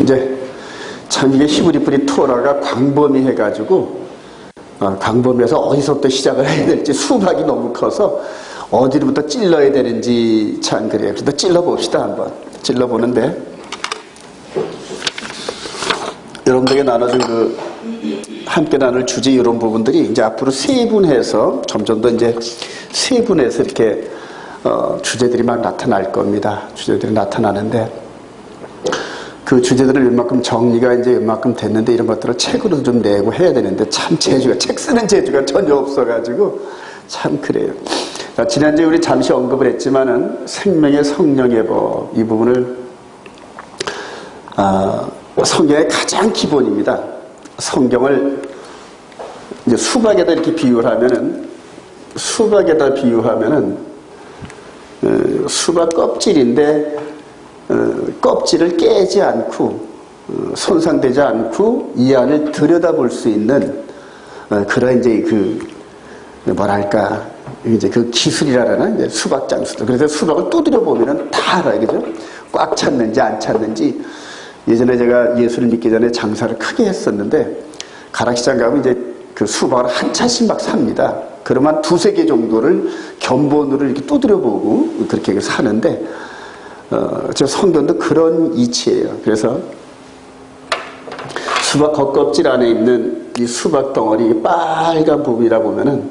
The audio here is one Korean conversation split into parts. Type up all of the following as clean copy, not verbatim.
이제 참 이게 히브리뿌리 토라가 광범위해가지고 광범위해서 어디서부터 시작을 해야 될지 수박이 너무 커서 어디로부터 찔러야 되는지 참 그래요. 그래서 찔러봅시다. 한번 찔러보는데 여러분들에게 나눠준 그 함께 나눌 주제 이런 부분들이 이제 앞으로 세분해서 점점 더 이제 세분해서 이렇게 주제들이 막 나타날 겁니다. 주제들이 나타나는데 그 주제들을 웬만큼 정리가 이제 웬만큼 됐는데 이런 것들을 책으로 좀 내고 해야 되는데 참 재주가 책 쓰는 재주가 전혀 없어가지고 참 그래요. 지난주에 우리 잠시 언급을 했지만은 생명의 성령의 법 이 부분을 성경의 가장 기본입니다. 성경을 이제 수박에다 이렇게 비유를 하면은 수박 껍질인데 껍질을 깨지 않고 손상되지 않고 이 안을 들여다볼 수 있는 그런 이제 그 뭐랄까 이제 그 기술이라는 이제 수박 장수들. 그래서 수박을 두드려 보면은 다 알아요, 그죠? 꽉 찼는지 안 찼는지. 예전에 제가 예수를 믿기 전에 장사를 크게 했었는데 가락시장 가면 이제 그 수박을 한 차씩 막 삽니다. 그러면 두세 개 정도를 견본으로 이렇게 두드려 보고 그렇게 사는데 저 성경도 그런 이치예요. 그래서 수박 겉껍질 안에 있는 이 수박 덩어리 빨간 부분이라 보면은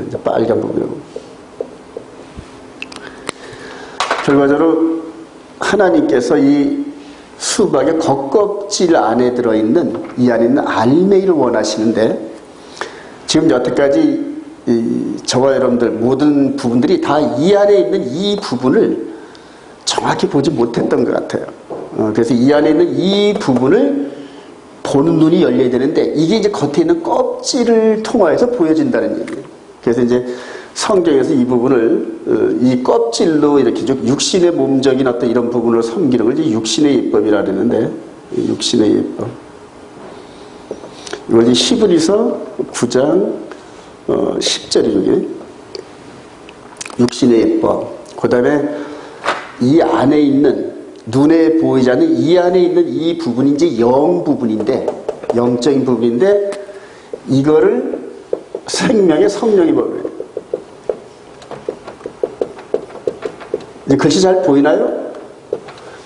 이제 빨간 부분이라고 결과적으로 하나님께서 이 수박의 겉껍질 안에 들어있는 이 안에 있는 알맹이를 원하시는데 지금 여태까지 저와 여러분들 모든 부분들이 다 이 안에 있는 이 부분을 정확히 보지 못했던 것 같아요. 그래서 이 안에 있는 이 부분을 보는 눈이 열려야 되는데 이게 이제 겉에 있는 껍질을 통하여서 보여진다는 얘기예요. 그래서 이제 성경에서 이 부분을 이 껍질로 이렇게 육신의 몸적인 어떤 이런 부분을 섬기는 걸 이제 육신의 예법이라 그러는데 육신의 예법 이걸 이제 히브리서 9장 10절이죠. 이게 육신의 예법. 그 다음에 이 안에 있는 눈에 보이지 않는 이 안에 있는 이 부분이 이제 영 부분인데 영적인 부분인데 이거를 생명의 성령이 보여요. 이제 글씨 잘 보이나요?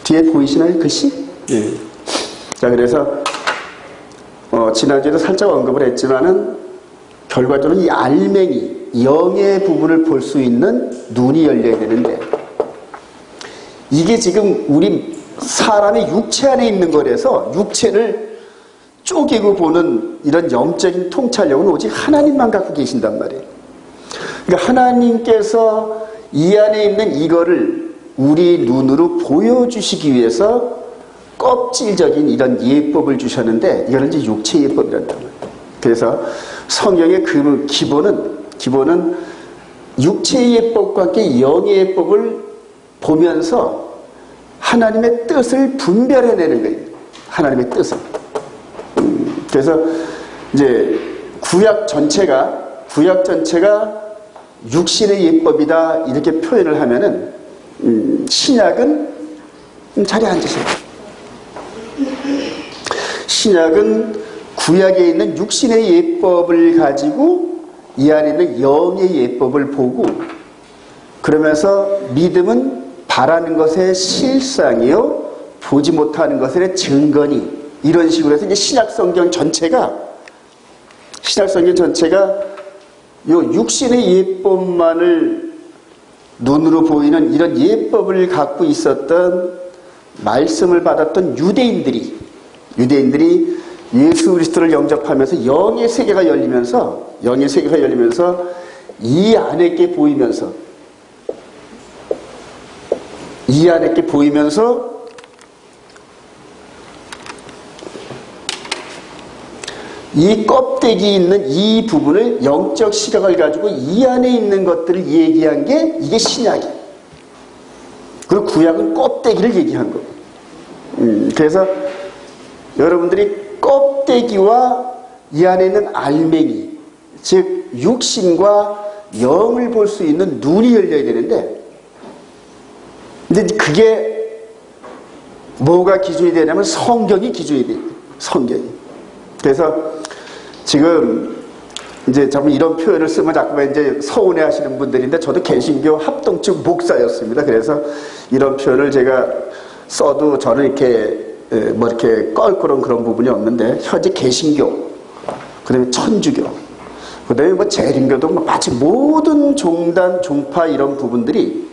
뒤에 보이시나요? 글씨? 예. 자, 그래서 지난주에도 살짝 언급을 했지만은 결과적으로 이 알맹이 영의 부분을 볼 수 있는 눈이 열려야 되는데 이게 지금 우리 사람의 육체 안에 있는 거라서 육체를 쪼개고 보는 이런 영적인 통찰력은 오직 하나님만 갖고 계신단 말이에요. 그러니까 하나님께서 이 안에 있는 이거를 우리 눈으로 보여주시기 위해서 껍질적인 이런 예법을 주셨는데 이거는 이제 육체 예법이란단 말이에요. 그래서 성경의 그 기본은 육체의 예법과 함께 영의 예법을 보면서 하나님의 뜻을 분별해내는 거예요. 하나님의 뜻을. 그래서 이제 구약 전체가 육신의 예법이다 이렇게 표현을 하면은 신약은 자리에 앉으세요. 신약은 구약에 있는 육신의 예법을 가지고 이 안에 있는 영의 예법을 보고 그러면서 믿음은 바라는 것의 실상이요 보지 못하는 것의 증거니 이런 식으로 해서 이제 신약성경 전체가 요 육신의 예법만을 눈으로 보이는 이런 예법을 갖고 있었던 말씀을 받았던 유대인들이 예수 그리스도를 영접하면서 영의 세계가 열리면서 이 안에 게 보이면서 이 껍데기 있는 이 부분을 영적 시각을 가지고 이 안에 있는 것들을 얘기한 게 이게 신약이에요. 그리고 구약은 껍데기를 얘기한 거예요. 그래서 여러분들이 껍데기와 이 안에 있는 알맹이, 즉 육신과 영을 볼 수 있는 눈이 열려야 되는데 근데 그게 뭐가 기준이 되냐면 성경이 기준이 돼요. 성경이. 그래서 지금 이제 자꾸 이런 표현을 쓰면 자꾸만 이제 서운해 하시는 분들인데, 저도 개신교 합동측 목사였습니다. 그래서 이런 표현을 제가 써도 저는 이렇게 뭐 이렇게 껄끄러운 그런 부분이 없는데, 현재 개신교, 그 다음에 천주교, 그 다음에 뭐 재림교도 마치 모든 종단, 종파 이런 부분들이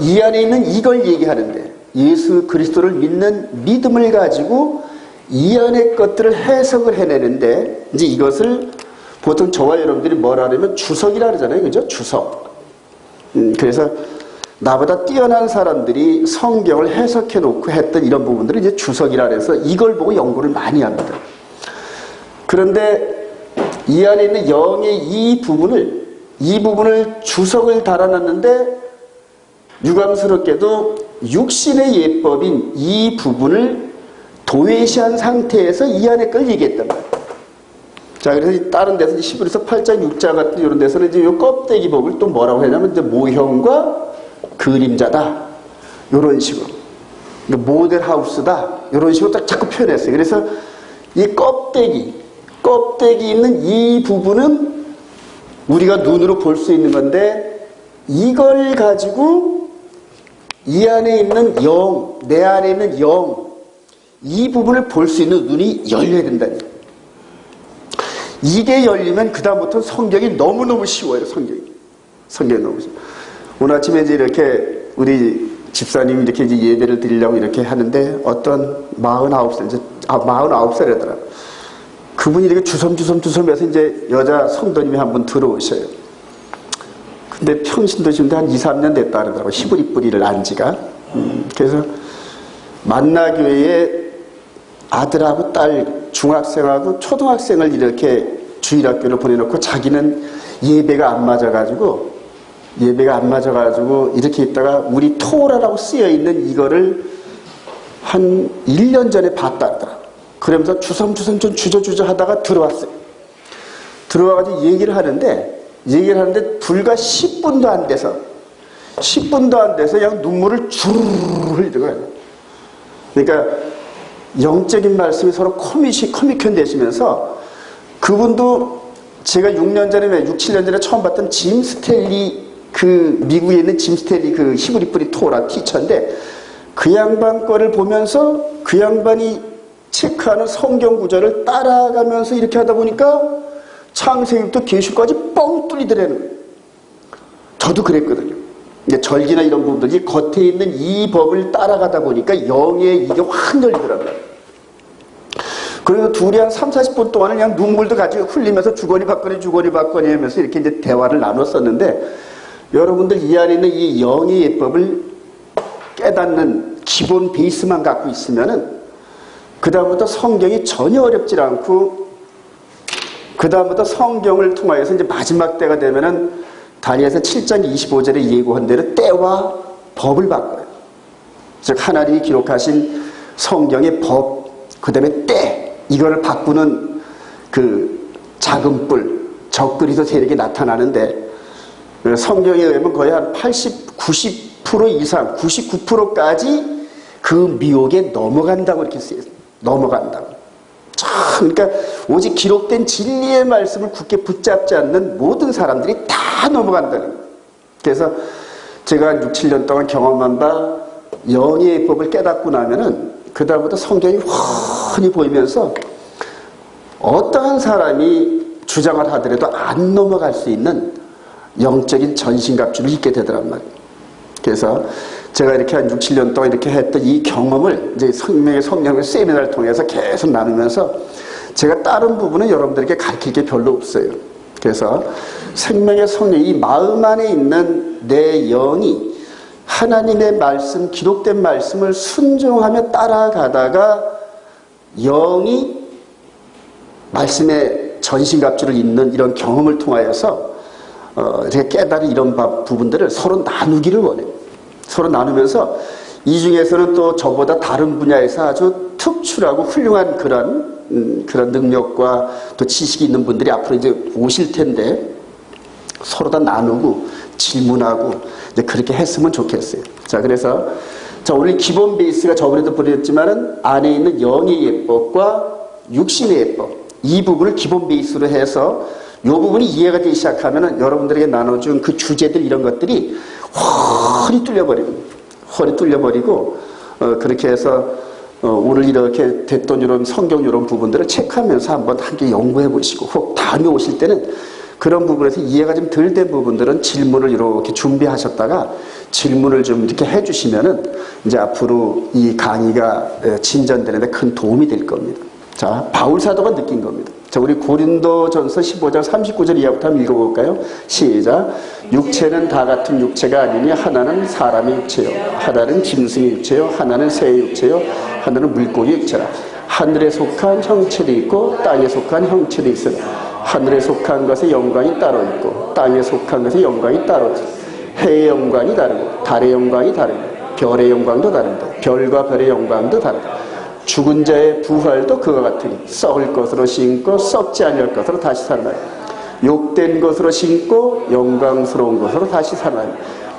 이 안에 있는 이걸 얘기하는데, 예수 그리스도를 믿는 믿음을 가지고 이 안의 것들을 해석을 해내는데, 이제 이것을 보통 저와 여러분들이 뭐라 하냐면 주석이라 그러잖아요. 그죠? 주석. 그래서 나보다 뛰어난 사람들이 성경을 해석해 놓고 했던 이런 부분들을 이제 주석이라 해서 이걸 보고 연구를 많이 합니다. 그런데 이 안에 있는 영의 이 부분을 주석을 달아놨는데, 유감스럽게도 육신의 예법인 이 부분을 도외시한 상태에서 이 안에 걸 얘기했단 말이에요. 자, 그래서 다른 데서 히브리서 8장, 6장 같은 이런 데서는 이제 요 껍데기 법을 또 뭐라고 하냐면 이제 모형과 그림자다. 요런 식으로. 모델하우스다. 요런 식으로 딱 자꾸 표현했어요. 그래서 이 껍데기 있는 이 부분은 우리가 눈으로 볼 수 있는 건데, 이걸 가지고 이 안에 있는 영, 내 안에 있는 영, 이 부분을 볼 수 있는 눈이 열려야 된다니. 이게 열리면 그다음부터 성경이 너무너무 쉬워요. 성경이 너무 쉬워요. 오늘 아침에 이제 이렇게 우리 집사님이 이렇게 이제 예배를 드리려고 이렇게 하는데, 어떤 49살이더라고요. 그분이 이렇게 주섬주섬해서 이제 여자 성도님이 한 분 들어오셔요. 근데 평신 도시인데 한 2, 3년 됐다 그러더라고요. 히브리 뿌리를 안 지가. 그래서 만나교회에 아들하고 딸, 중학생하고 초등학생을 이렇게 주일학교를 보내놓고 자기는 예배가 안 맞아가지고 이렇게 있다가 우리 토라라고 쓰여있는 이거를 한 1년 전에 봤다 하더라고요. 그러면서 주섬주섬 좀 주저주저 하다가 들어왔어요. 들어와가지고 얘기를 하는데 불과 10분도 안 돼서 그냥 눈물을 주르르 흘리더라고요. 그러니까 영적인 말씀이 서로 커미션 되시면서, 그분도 제가 6, 7년 전에 처음 봤던 짐 스탠리, 그 미국에 있는 짐 스탠리 그 히브리 뿌리 토라 티처인데, 그 양반 거를 보면서 그 양반이 체크하는 성경 구절을 따라가면서 이렇게 하다 보니까 창세기부터 계시까지 뻥 뚫리더라는 거예요. 저도 그랬거든요. 이제 절기나 이런 부분들이 겉에 있는 이 법을 따라가다 보니까 영의 이게 확 열리더라고요. 그래서 둘이 한 3, 40분 동안은 그냥 눈물도 같이 흘리면서 주거니 받거니 하면서 이렇게 이제 대화를 나눴었는데, 여러분들 이 안에 있는 이 영의 예법을 깨닫는 기본 베이스만 갖고 있으면은 그다음부터 성경이 전혀 어렵지 않고, 그다음부터 성경을 통하여서 이제 마지막 때가 되면은 다니엘서 7장 25절에 예고한 대로 때와 법을 바꿔요. 즉 하나님이 기록하신 성경의 법, 그 다음에 때, 이거를 바꾸는 그 작은 뿔, 적그리스도 세력이 나타나는데, 성경에 의하면 거의 한 80, 90% 이상, 99%까지 그 미혹에 넘어간다고 이렇게 쓰여요. 넘어간다고. 그러니까 오직 기록된 진리의 말씀을 굳게 붙잡지 않는 모든 사람들이 다 넘어간다는 거예요. 그래서 제가 한 6, 7년 동안 경험한 바, 영의 법을 깨닫고 나면은 그 다음부터 성경이 훤히 보이면서 어떠한 사람이 주장을 하더라도 안 넘어갈 수 있는 영적인 전신갑주를 입게 되더란 말이에요. 그래서 제가 이렇게 한 6, 7년 동안 이렇게 했던 이 경험을 이제 생명의 성령의 세미나를 통해서 계속 나누면서, 제가 다른 부분은 여러분들에게 가르칠 게 별로 없어요. 그래서 생명의 성령, 이 마음 안에 있는 내 영이 하나님의 말씀, 기록된 말씀을 순종하며 따라가다가 영이 말씀의 전신갑주를 입는 이런 경험을 통하여서 이렇게 깨달은 이런 부분들을 서로 나누기를 원해요. 서로 나누면서 이 중에서는 또 저보다 다른 분야에서 아주 특출하고 훌륭한 그런 능력과 또 지식이 있는 분들이 앞으로 이제 오실 텐데, 서로 다 나누고 질문하고 이제 그렇게 했으면 좋겠어요. 자, 그래서 자, 오늘 기본 베이스가 저번에도 보냈지만은 안에 있는 영의 예법과 육신의 예법, 이 부분을 기본 베이스로 해서 이 부분이 이해가 되기 시작하면은 여러분들에게 나눠준 그 주제들 이런 것들이 훤히 뚫려버리고 그렇게 해서 오늘 이렇게 됐던 이런 성경 이런 부분들을 체크하면서 한번 함께 연구해 보시고 혹 다음에 오실 때는 그런 부분에서 이해가 좀 덜 된 부분들은 질문을 이렇게 준비하셨다가 질문을 좀 이렇게 해주시면은 이제 앞으로 이 강의가 진전되는데 큰 도움이 될 겁니다. 자, 바울 사도가 느낀 겁니다. 자, 우리 고린도전서 15장 39절 이하부터 한번 읽어볼까요? 시작. 육체는 다 같은 육체가 아니니 하나는 사람의 육체요, 하나는 짐승의 육체요, 하나는 새의 육체요, 하나는 물고기의 육체라. 하늘에 속한 형체도 있고 땅에 속한 형체도 있으나 하늘에 속한 것의 영광이 따로 있고 땅에 속한 것의 영광이 따로 있고 해의 영광이 다르고 달의 영광이 다르고 별의 영광도 다릅니다. 별과 별의 영광도 다르다. 죽은 자의 부활도 그와 같으니 썩을 것으로 심고 썩지 아니할 것으로 다시 살아나요. 욕된 것으로 심고 영광스러운 것으로 다시 살아나요.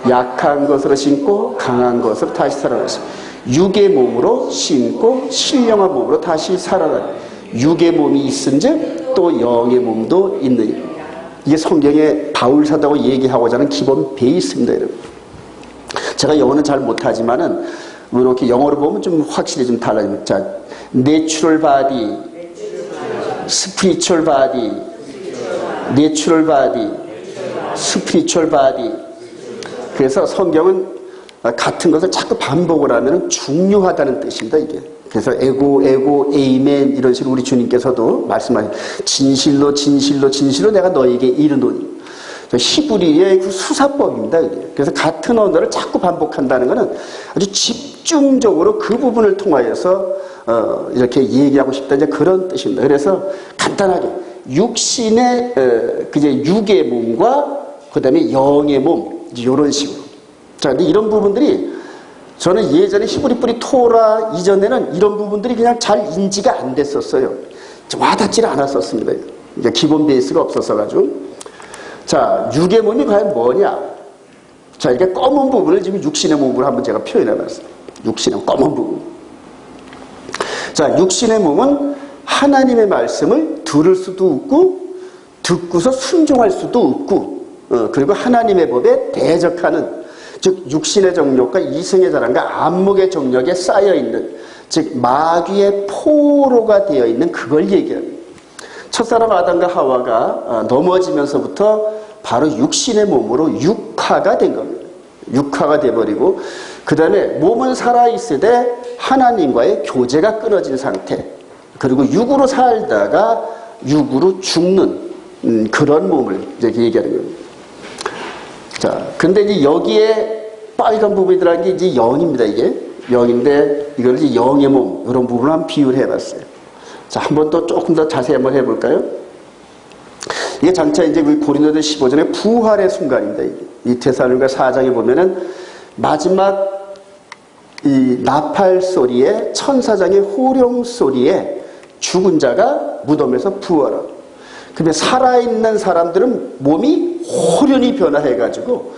약한 것으로 심고 강한 것으로 다시 살아나요. 육의 몸으로 심고 신령한 몸으로 다시 살아나요. 육의 몸이 있은즉 또 영의 몸도 있느니라. 이게 성경에 바울 사도가 얘기하고자 하는 기본 베이스입니다, 여러분. 제가 영어는 잘 못하지만은 이렇게 영어로 보면 좀 확실히 좀 달라집니다. 자, 내추럴 바디, 스피리추얼 바디, 내추럴 바디, 스피리추얼 바디. 그래서 성경은 같은 것을 자꾸 반복을 하면 중요하다는 뜻입니다, 이게. 그래서 에고, 에이멘 이런 식으로 우리 주님께서도 말씀하신 진실로 내가 너에게 이르노니. 히브리의 그 수사법입니다. 이게. 그래서 같은 언어를 자꾸 반복한다는 것은 아주 집중적으로 그 부분을 통하여서 이렇게 얘기하고 싶다, 이제 그런 뜻입니다. 그래서 간단하게 육신의 그제 육의 몸과 그 다음에 영의 몸 이런 식으로. 자, 근데 이런 부분들이 저는 예전에 히브리 뿌리 토라 이전에는 이런 부분들이 그냥 잘 인지가 안 됐었어요. 와닿지를 않았었습니다. 이제 기본 베이스가 없었어가지고. 자, 육의 몸이 과연 뭐냐? 자, 이렇게 검은 부분을 지금 육신의 몸으로 한번 제가 표현해봤어요. 육신의 검은 부분. 자, 육신의 몸은 하나님의 말씀을 들을 수도 없고, 듣고서 순종할 수도 없고, 그리고 하나님의 법에 대적하는, 즉, 육신의 정욕과 이성의 자랑과 안목의 정욕에 쌓여있는, 즉, 마귀의 포로가 되어 있는 그걸 얘기합니다. 첫사람 아담과 하와가 넘어지면서부터 바로 육신의 몸으로 육화가 된 겁니다. 육화가 돼버리고 그 다음에 몸은 살아있으되 하나님과의 교제가 끊어진 상태, 그리고 육으로 살다가 육으로 죽는 그런 몸을 이제 얘기하는 겁니다. 자, 근데 이제 여기에 빨간 부분이 들어간 게 이제 영입니다. 이게 영인데 이걸 이제 영의 몸 이런 부분을 한번 비유를 해봤어요. 자, 한번 또 조금 더 자세히 한번 해볼까요? 이게 장차 이제 우리 고린도전 15장의 부활의 순간입니다. 이 데살로니가 4장에 보면은 마지막 이 나팔 소리에 천사장의 호령 소리에 죽은 자가 무덤에서 부활하고, 그러면 살아있는 사람들은 몸이 호련히 변화해가지고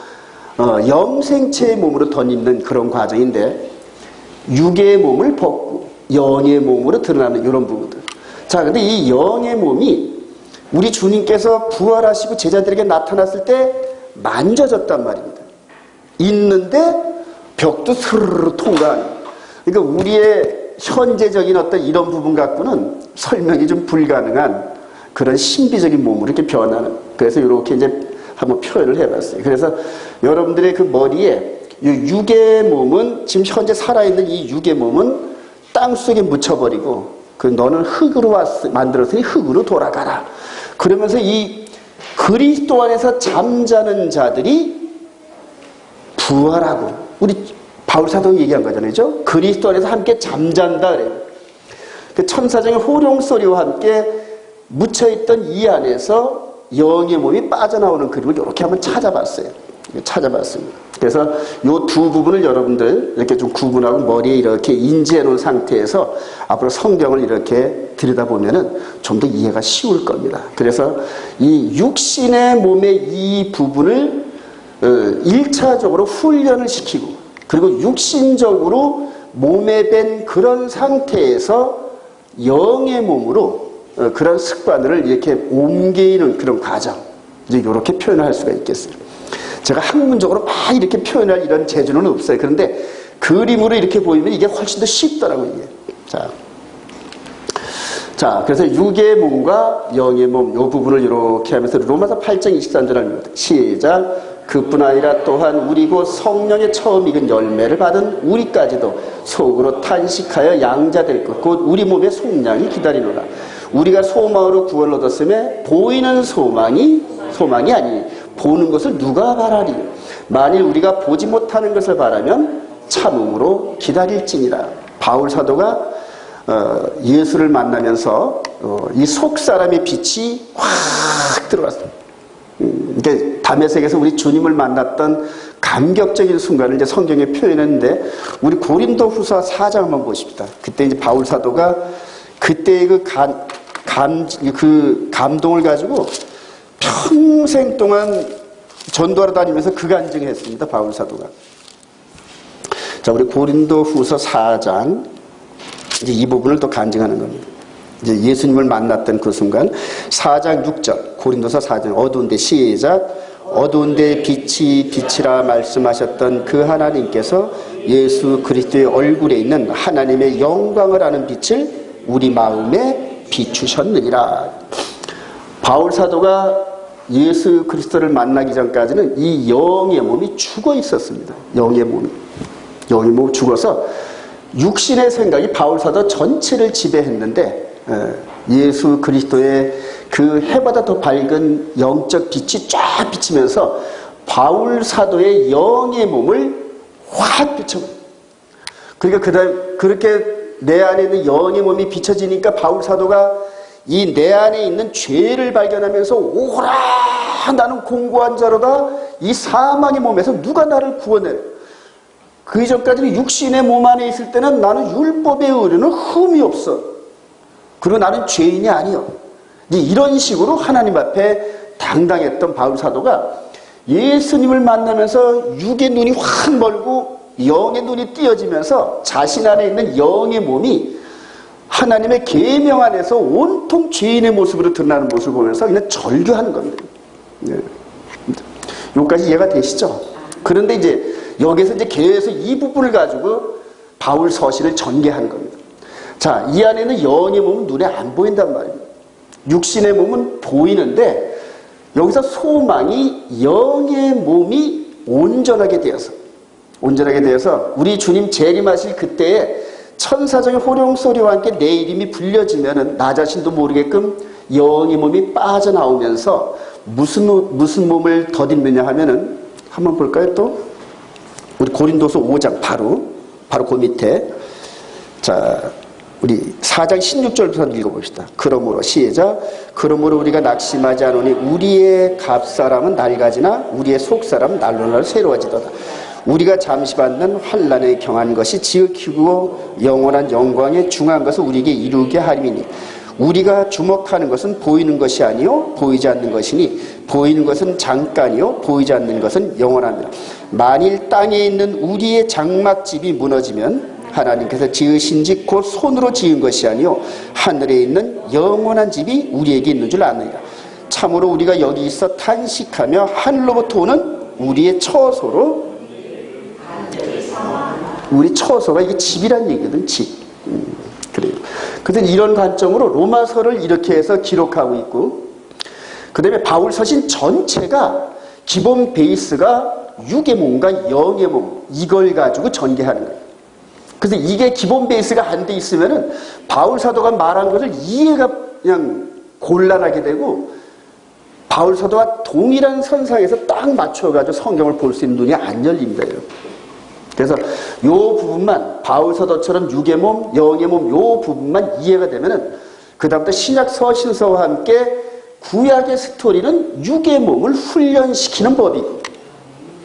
영생체의 몸으로 덧입는 그런 과정인데, 육의 몸을 벗고 영의 몸으로 드러나는 이런 부분들. 자, 근데 이 영의 몸이 우리 주님께서 부활하시고 제자들에게 나타났을 때 만져졌단 말입니다. 있는데 벽도 스르르 통과하는. 그러니까 우리의 현재적인 어떤 이런 부분 갖고는 설명이 좀 불가능한 그런 신비적인 몸으로 이렇게 변하는. 그래서 이렇게 이제 한번 표현을 해봤어요. 그래서 여러분들의 그 머리에 이 육의 몸은, 지금 현재 살아있는 이 육의 몸은 땅속에 묻혀버리고, 그 너는 흙으로 만들었으니 흙으로 돌아가라. 그러면서 이 그리스도 안에서 잠자는 자들이 부활하고, 우리 바울 사도가 얘기한 거잖아요. 그죠? 그리스도 안에서 함께 잠잔다 그래요. 그 천사장의 호령 소리와 함께 묻혀있던 이 안에서 영의 몸이 빠져나오는 그림을 이렇게 한번 찾아봤습니다. 그래서 이 두 부분을 여러분들 이렇게 좀 구분하고 머리에 이렇게 인지해 놓은 상태에서 앞으로 성경을 이렇게 들여다보면은 좀 더 이해가 쉬울 겁니다. 그래서 이 육신의 몸의 이 부분을 1차적으로 훈련을 시키고, 그리고 육신적으로 몸에 밴 그런 상태에서 영의 몸으로 그런 습관을 이렇게 옮기는 그런 과정, 이제 이렇게 표현을 할 수가 있겠어요. 제가 학문적으로 막 이렇게 표현할 이런 재주는 없어요. 그런데 그림으로 이렇게 보이면 이게 훨씬 더 쉽더라고요, 이게. 자, 그래서 육의 몸과 영의 몸, 이 부분을 이렇게 하면서 로마서 8장 23절 합니다. 시작. 그뿐 아니라 또한 우리고 성령의 처음 익은 열매를 받은 우리까지도 속으로 탄식하여 양자될 것, 곧 우리 몸의 속량이 기다리노라. 우리가 소망으로 구원을 얻었음에 보이는 소망이 아니니 보는 것을 누가 바라리. 만일 우리가 보지 못하는 것을 바라면 참음으로 기다릴지니라. 바울 사도가 예수를 만나면서 이 속사람의 빛이 확 들어왔어요. 이게 다메섹에서 우리 주님을 만났던 감격적인 순간을 이제 성경에 표현했는데, 우리 고린도후서 4장 한번 보십시다. 그때 이제 바울 사도가 그때의 그 감동을 가지고 평생 동안 전도하러 다니면서 그 간증을 했습니다. 바울 사도가. 자, 우리 고린도후서 4장 이제 이 부분을 또 간증하는 겁니다. 이제 예수님을 만났던 그 순간 4장 6절 고린도서 4장 어두운데 시작. 어두운데 빛이라 말씀하셨던 그 하나님께서 예수 그리스도의 얼굴에 있는 하나님의 영광을 아는 빛을 우리 마음에 비추셨느니라. 바울 사도가 예수 그리스도를 만나기 전까지는 이 영의 몸이 죽어 있었습니다. 영의 몸이 죽어서 육신의 생각이 바울 사도 전체를 지배했는데, 예수 그리스도의 그 해보다 더 밝은 영적 빛이 쫙 비치면서 바울 사도의 영의 몸을 확 비춰버려요. 그러니까 그렇게 내 안에 있는 영의 몸이 비춰지니까 바울 사도가 이 내 안에 있는 죄를 발견하면서 오라, 나는 공고한 자로다. 이 사망의 몸에서 누가 나를 구원해. 그 이전까지는 육신의 몸 안에 있을 때는 나는 율법의 의뢰는 흠이 없어. 그리고 나는 죄인이 아니요. 이런 식으로 하나님 앞에 당당했던 바울 사도가 예수님을 만나면서 육의 눈이 확 멀고 영의 눈이 띄어지면서 자신 안에 있는 영의 몸이 하나님의 계명 안에서 온통 죄인의 모습으로 드러나는 모습을 보면서 그냥 절규하는 겁니다. 여기까지 이해가 되시죠? 그런데 이제 여기서 이제 계속 이 부분을 가지고 바울 서신을 전개하는 겁니다. 자, 이 안에는 영의 몸은 눈에 안 보인단 말입니다. 육신의 몸은 보이는데 여기서 소망이 영의 몸이 온전하게 되어서 우리 주님 재림하실 그때에 천사적인 호령 소리와 함께 내 이름이 불려지면은 나 자신도 모르게끔 영의 몸이 빠져나오면서 무슨 몸을 더듬느냐 하면은 한번 볼까요? 또 우리 고린도서 5장 바로 그 밑에, 자, 우리 4장 16절부터 읽어봅시다. 그러므로 시작. 그러므로 우리가 낙심하지 않으니 우리의 갑사람은 낡아지나 우리의 속사람은 날로 새로워지도다. 우리가 잠시 받는 환난에 경한 것이 지극히고 영원한 영광에 중한 것을 우리에게 이루게 하림이니 우리가 주목하는 것은 보이는 것이 아니요 보이지 않는 것이니 보이는 것은 잠깐이요 보이지 않는 것은 영원합니다. 만일 땅에 있는 우리의 장막집이 무너지면 하나님께서 지으신 집 곧 손으로 지은 것이 아니요 하늘에 있는 영원한 집이 우리에게 있는 줄 아느니라. 참으로 우리가 여기 있어 탄식하며 하늘로부터 오는 우리의 처소로, 우리 처소가 이게 집이란 얘기거든. 집. 그래요. 근데 이런 관점으로 로마서를 이렇게 해서 기록하고 있고, 그 다음에 바울 서신 전체가 기본 베이스가 육의 몸과 영의 몸, 이걸 가지고 전개하는 거예요. 그래서 이게 기본 베이스가 안 돼 있으면은 바울 사도가 말한 것을 이해가 그냥 곤란하게 되고, 바울 사도와 동일한 선상에서 딱 맞춰가지고 성경을 볼 수 있는 눈이 안 열립니다, 여러분. 그래서 요 부분만, 바울 사도처럼 육의 몸, 영의 몸, 요 부분만 이해가 되면은 그다음부터 신약 서신서와 함께 구약의 스토리는 육의 몸을 훈련시키는 법이고,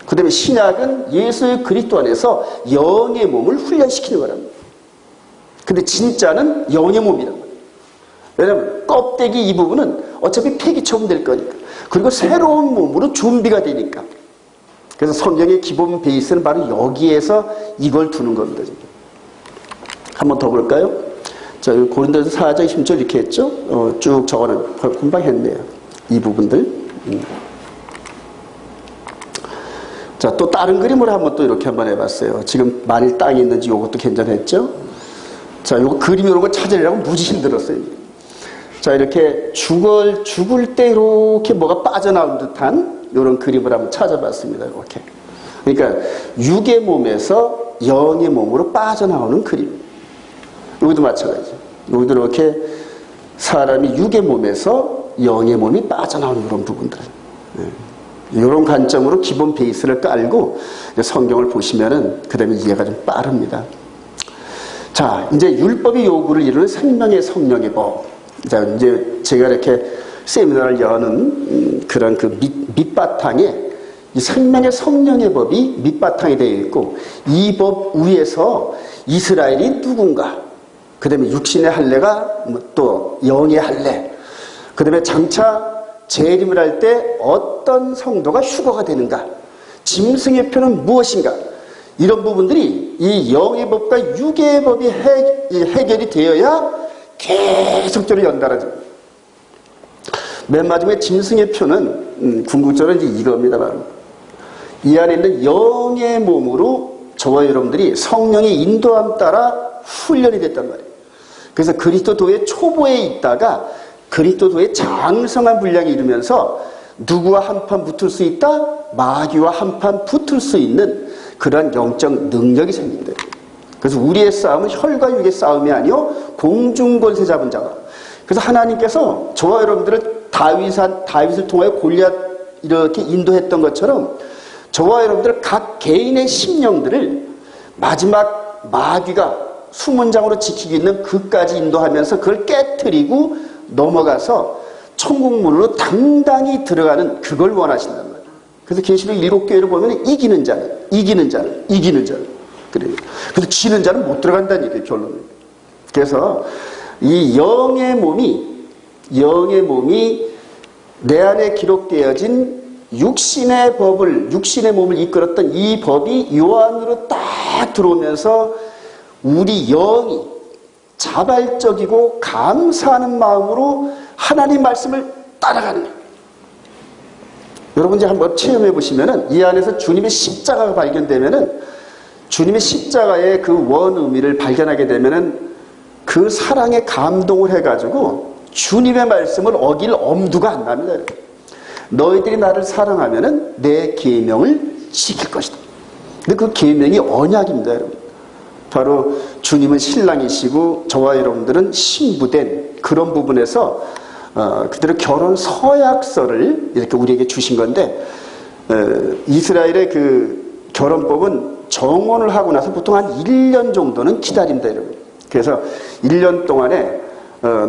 그 다음에 신약은 예수 그리스도 안에서 영의 몸을 훈련시키는 거랍니다. 근데 진짜는 영의 몸이란 거예요. 왜냐하면 껍데기 이 부분은 어차피 폐기처분 될 거니까. 그리고 새로운 몸으로 준비가 되니까. 그래서 성경의 기본 베이스는 바로 여기에서 이걸 두는 겁니다. 지금. 한번 더 볼까요? 자, 고린도서 4장 10절 이렇게 했죠? 쭉 적어는 금방 했네요. 이 부분들. 자, 또 다른 그림으로 한번 또 이렇게 한번 해봤어요. 지금 만일 땅이 있는지 이것도 괜찮았죠? 자, 요거 그림 이런 거 찾으려고 무지 힘들었어요. 자, 이렇게 죽을 때 이렇게 뭐가 빠져나온 듯한 이런 그림을 한번 찾아봤습니다. 이렇게. 그러니까 육의 몸에서 영의 몸으로 빠져나오는 그림. 여기도 마찬가지죠. 여기도 이렇게 사람이 육의 몸에서 영의 몸이 빠져나오는 이런 부분들. 이런 관점으로 기본 베이스를 깔고 성경을 보시면은 그 다음에 이해가 좀 빠릅니다. 자, 이제 율법의 요구를 이루는 생명의 성령의 법. 자, 이제 제가 이렇게 세미나를 여는 그런 그 밑바탕에 이 생명의 성령의 법이 밑바탕이 되어 있고, 이 법 위에서 이스라엘이 누군가, 그 다음에 육신의 할례가 또 영의 할례, 그 다음에 장차 재림을 할 때 어떤 성도가 휴거가 되는가, 짐승의 표는 무엇인가, 이런 부분들이 이 영의 법과 육의 법이 해결이 되어야 계속적으로 연달아집니다. 맨 마지막에 짐승의 표는 궁극적으로 이제 이겁니다. 바로 이 안에 있는 영의 몸으로 저와 여러분들이 성령의 인도함 따라 훈련이 됐단 말이에요. 그래서 그리스도도의 초보에 있다가 그리스도도의 장성한 분량이 이루면서 누구와 한판 붙을 수 있다? 마귀와 한판 붙을 수 있는 그러한 영적 능력이 생깁니다. 그래서 우리의 싸움은 혈과 육의 싸움이 아니요 공중권세 잡은 자가. 그래서 하나님께서 저와 여러분들을 다윗을 통하여 골리앗 이렇게 인도했던 것처럼 저와 여러분들 각 개인의 심령들을 마지막 마귀가 수문장으로 지키고 있는 그까지 인도하면서 그걸 깨트리고 넘어가서 천국문으로 당당히 들어가는 그걸 원하신단 말이에요. 그래서 계시록 7교회를 보면 이기는 자는 그래요. 그래서 지는 자는 못 들어간다는 얘기예요, 결론은. 그래서 이 영의 몸이 내 안에 기록되어진 육신의 몸을 이끌었던 이 법이 요 안으로 딱 들어오면서 우리 영이 자발적이고 감사하는 마음으로 하나님 말씀을 따라가는 거예요. 여러분 이제 한번 체험해 보시면은 이 안에서 주님의 십자가가 발견되면은 주님의 십자가의 그 원 의미를 발견하게 되면은 그 사랑에 감동을 해가지고 주님의 말씀을 어길 엄두가 안 납니다. 너희들이 나를 사랑하면은 내 계명을 지킬 것이다. 근데 그 계명이 언약입니다, 여러분. 바로 주님은 신랑이시고 저와 여러분들은 신부된 그런 부분에서 그대로 결혼 서약서를 이렇게 우리에게 주신 건데, 이스라엘의 그 결혼법은 정혼을 하고 나서 보통 한 1년 정도는 기다립니다, 여러분. 그래서 1년 동안에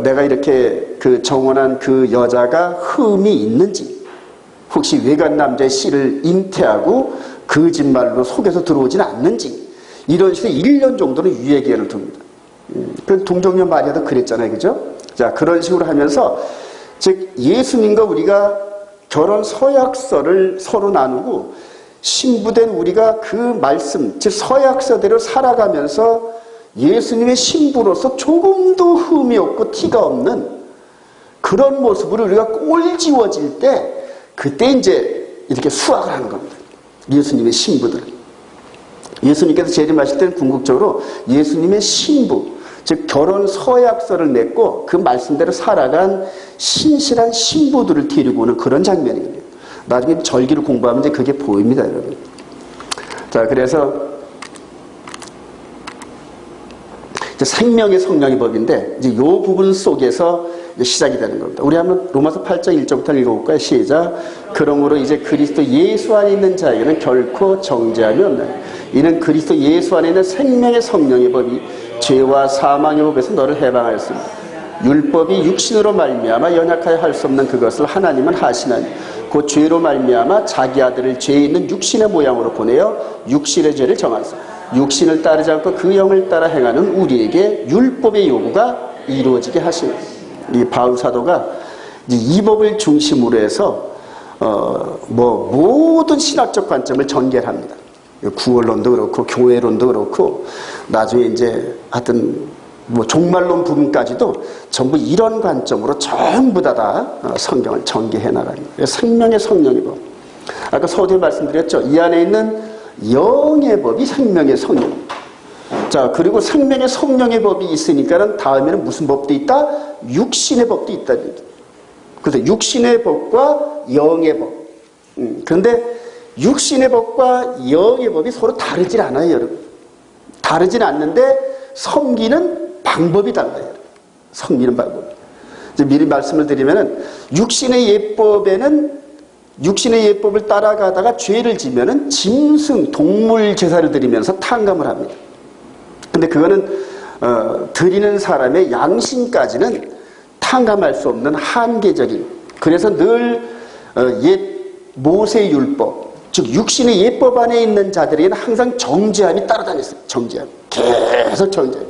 내가 이렇게 그 정혼한 그 여자가 흠이 있는지, 혹시 외간 남자의 씨를 잉태하고 거짓말로 속에서 들어오지는 않는지, 이런 식으로 1년 정도는 유예 기간을 둡니다. 그 동정녀 마리아도 그랬잖아요, 그죠? 자, 그런 식으로 하면서 즉 예수님과 우리가 결혼 서약서를 서로 나누고 신부된 우리가 그 말씀, 즉 서약서대로 살아가면서 예수님의 신부로서 조금도 흠이 없고 티가 없는 그런 모습으로 우리가 꼴지워질 때, 그때 이제 이렇게 수학을 하는 겁니다. 예수님의 신부들. 예수님께서 재림하실 때는 궁극적으로 예수님의 신부, 즉 결혼 서약서를 맺고 그 말씀대로 살아간 신실한 신부들을 데리고 오는 그런 장면이거든요. 나중에 절기를 공부하면 이제 그게 보입니다, 여러분. 자, 그래서 이제 생명의 성령의 법인데 이제 이 부분 속에서 이제 시작이 되는 겁니다. 우리 한번 로마서 8장 1절부터 읽어볼까요? 시작. 그러므로 이제 그리스도 예수 안에 있는 자에게는 결코 정죄함이 없나니 이는 그리스도 예수 안에 있는 생명의 성령의 법이 죄와 사망의 법에서 너를 해방하였습니다. 율법이 육신으로 말미암아 연약하여 할 수 없는 그것을 하나님은 하시나니 곧 죄로 말미암아 자기 아들을 죄 있는 육신의 모양으로 보내어 육신의 죄를 정하사 육신을 따르지 않고 그 영을 따라 행하는 우리에게 율법의 요구가 이루어지게 하시니, 이 바울 사도가 이 법을 중심으로 해서 모든 신학적 관점을 전개를 합니다. 구원론도 그렇고 교회론도 그렇고 나중에 이제 하여튼 종말론 부분까지도 전부 이런 관점으로 전부 다 성경을 전개해 나갑니다. 생명의 성령이고 아까 서두에 말씀드렸죠. 이 안에 있는 영의 법이 생명의 성령입니다. 자, 그리고 생명의 성령의 법이 있으니까는 다음에는 무슨 법도 있다? 육신의 법도 있다. 그래서 육신의 법과 영의 법. 그런데 육신의 법과 영의 법이 서로 다르질 않아요, 여러분. 다르진 않는데 섬기는 방법이 달라요. 섬기는 방법. 이제 미리 말씀을 드리면은 육신의 예법을 따라가다가 죄를 지면은 짐승, 동물 제사를 드리면서 탕감을 합니다. 근데 그거는 드리는 사람의 양심까지는 탕감할 수 없는 한계적인, 그래서 늘 옛 모세 율법, 즉 육신의 예법 안에 있는 자들에게는 항상 정죄함이 따라다녔어요. 정죄함. 계속 정죄함.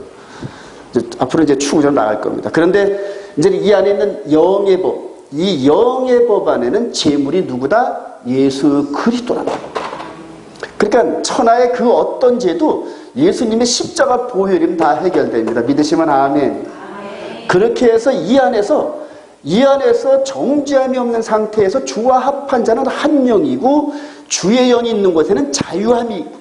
앞으로 이제 추구적으로 나갈 겁니다. 그런데 이제 이 안에 있는 영의 법, 이 영의 법 안에는 제물이 누구다? 예수 그리스도랍니다. 그러니까 천하의 그 어떤 죄도 예수님의 십자가 보혈이면 다 해결됩니다. 믿으시면 아멘. 그렇게 해서 이 안에서 정죄함이 없는 상태에서 주와 합한 자는 한 명이고 주의 영이 있는 곳에는 자유함이 있고,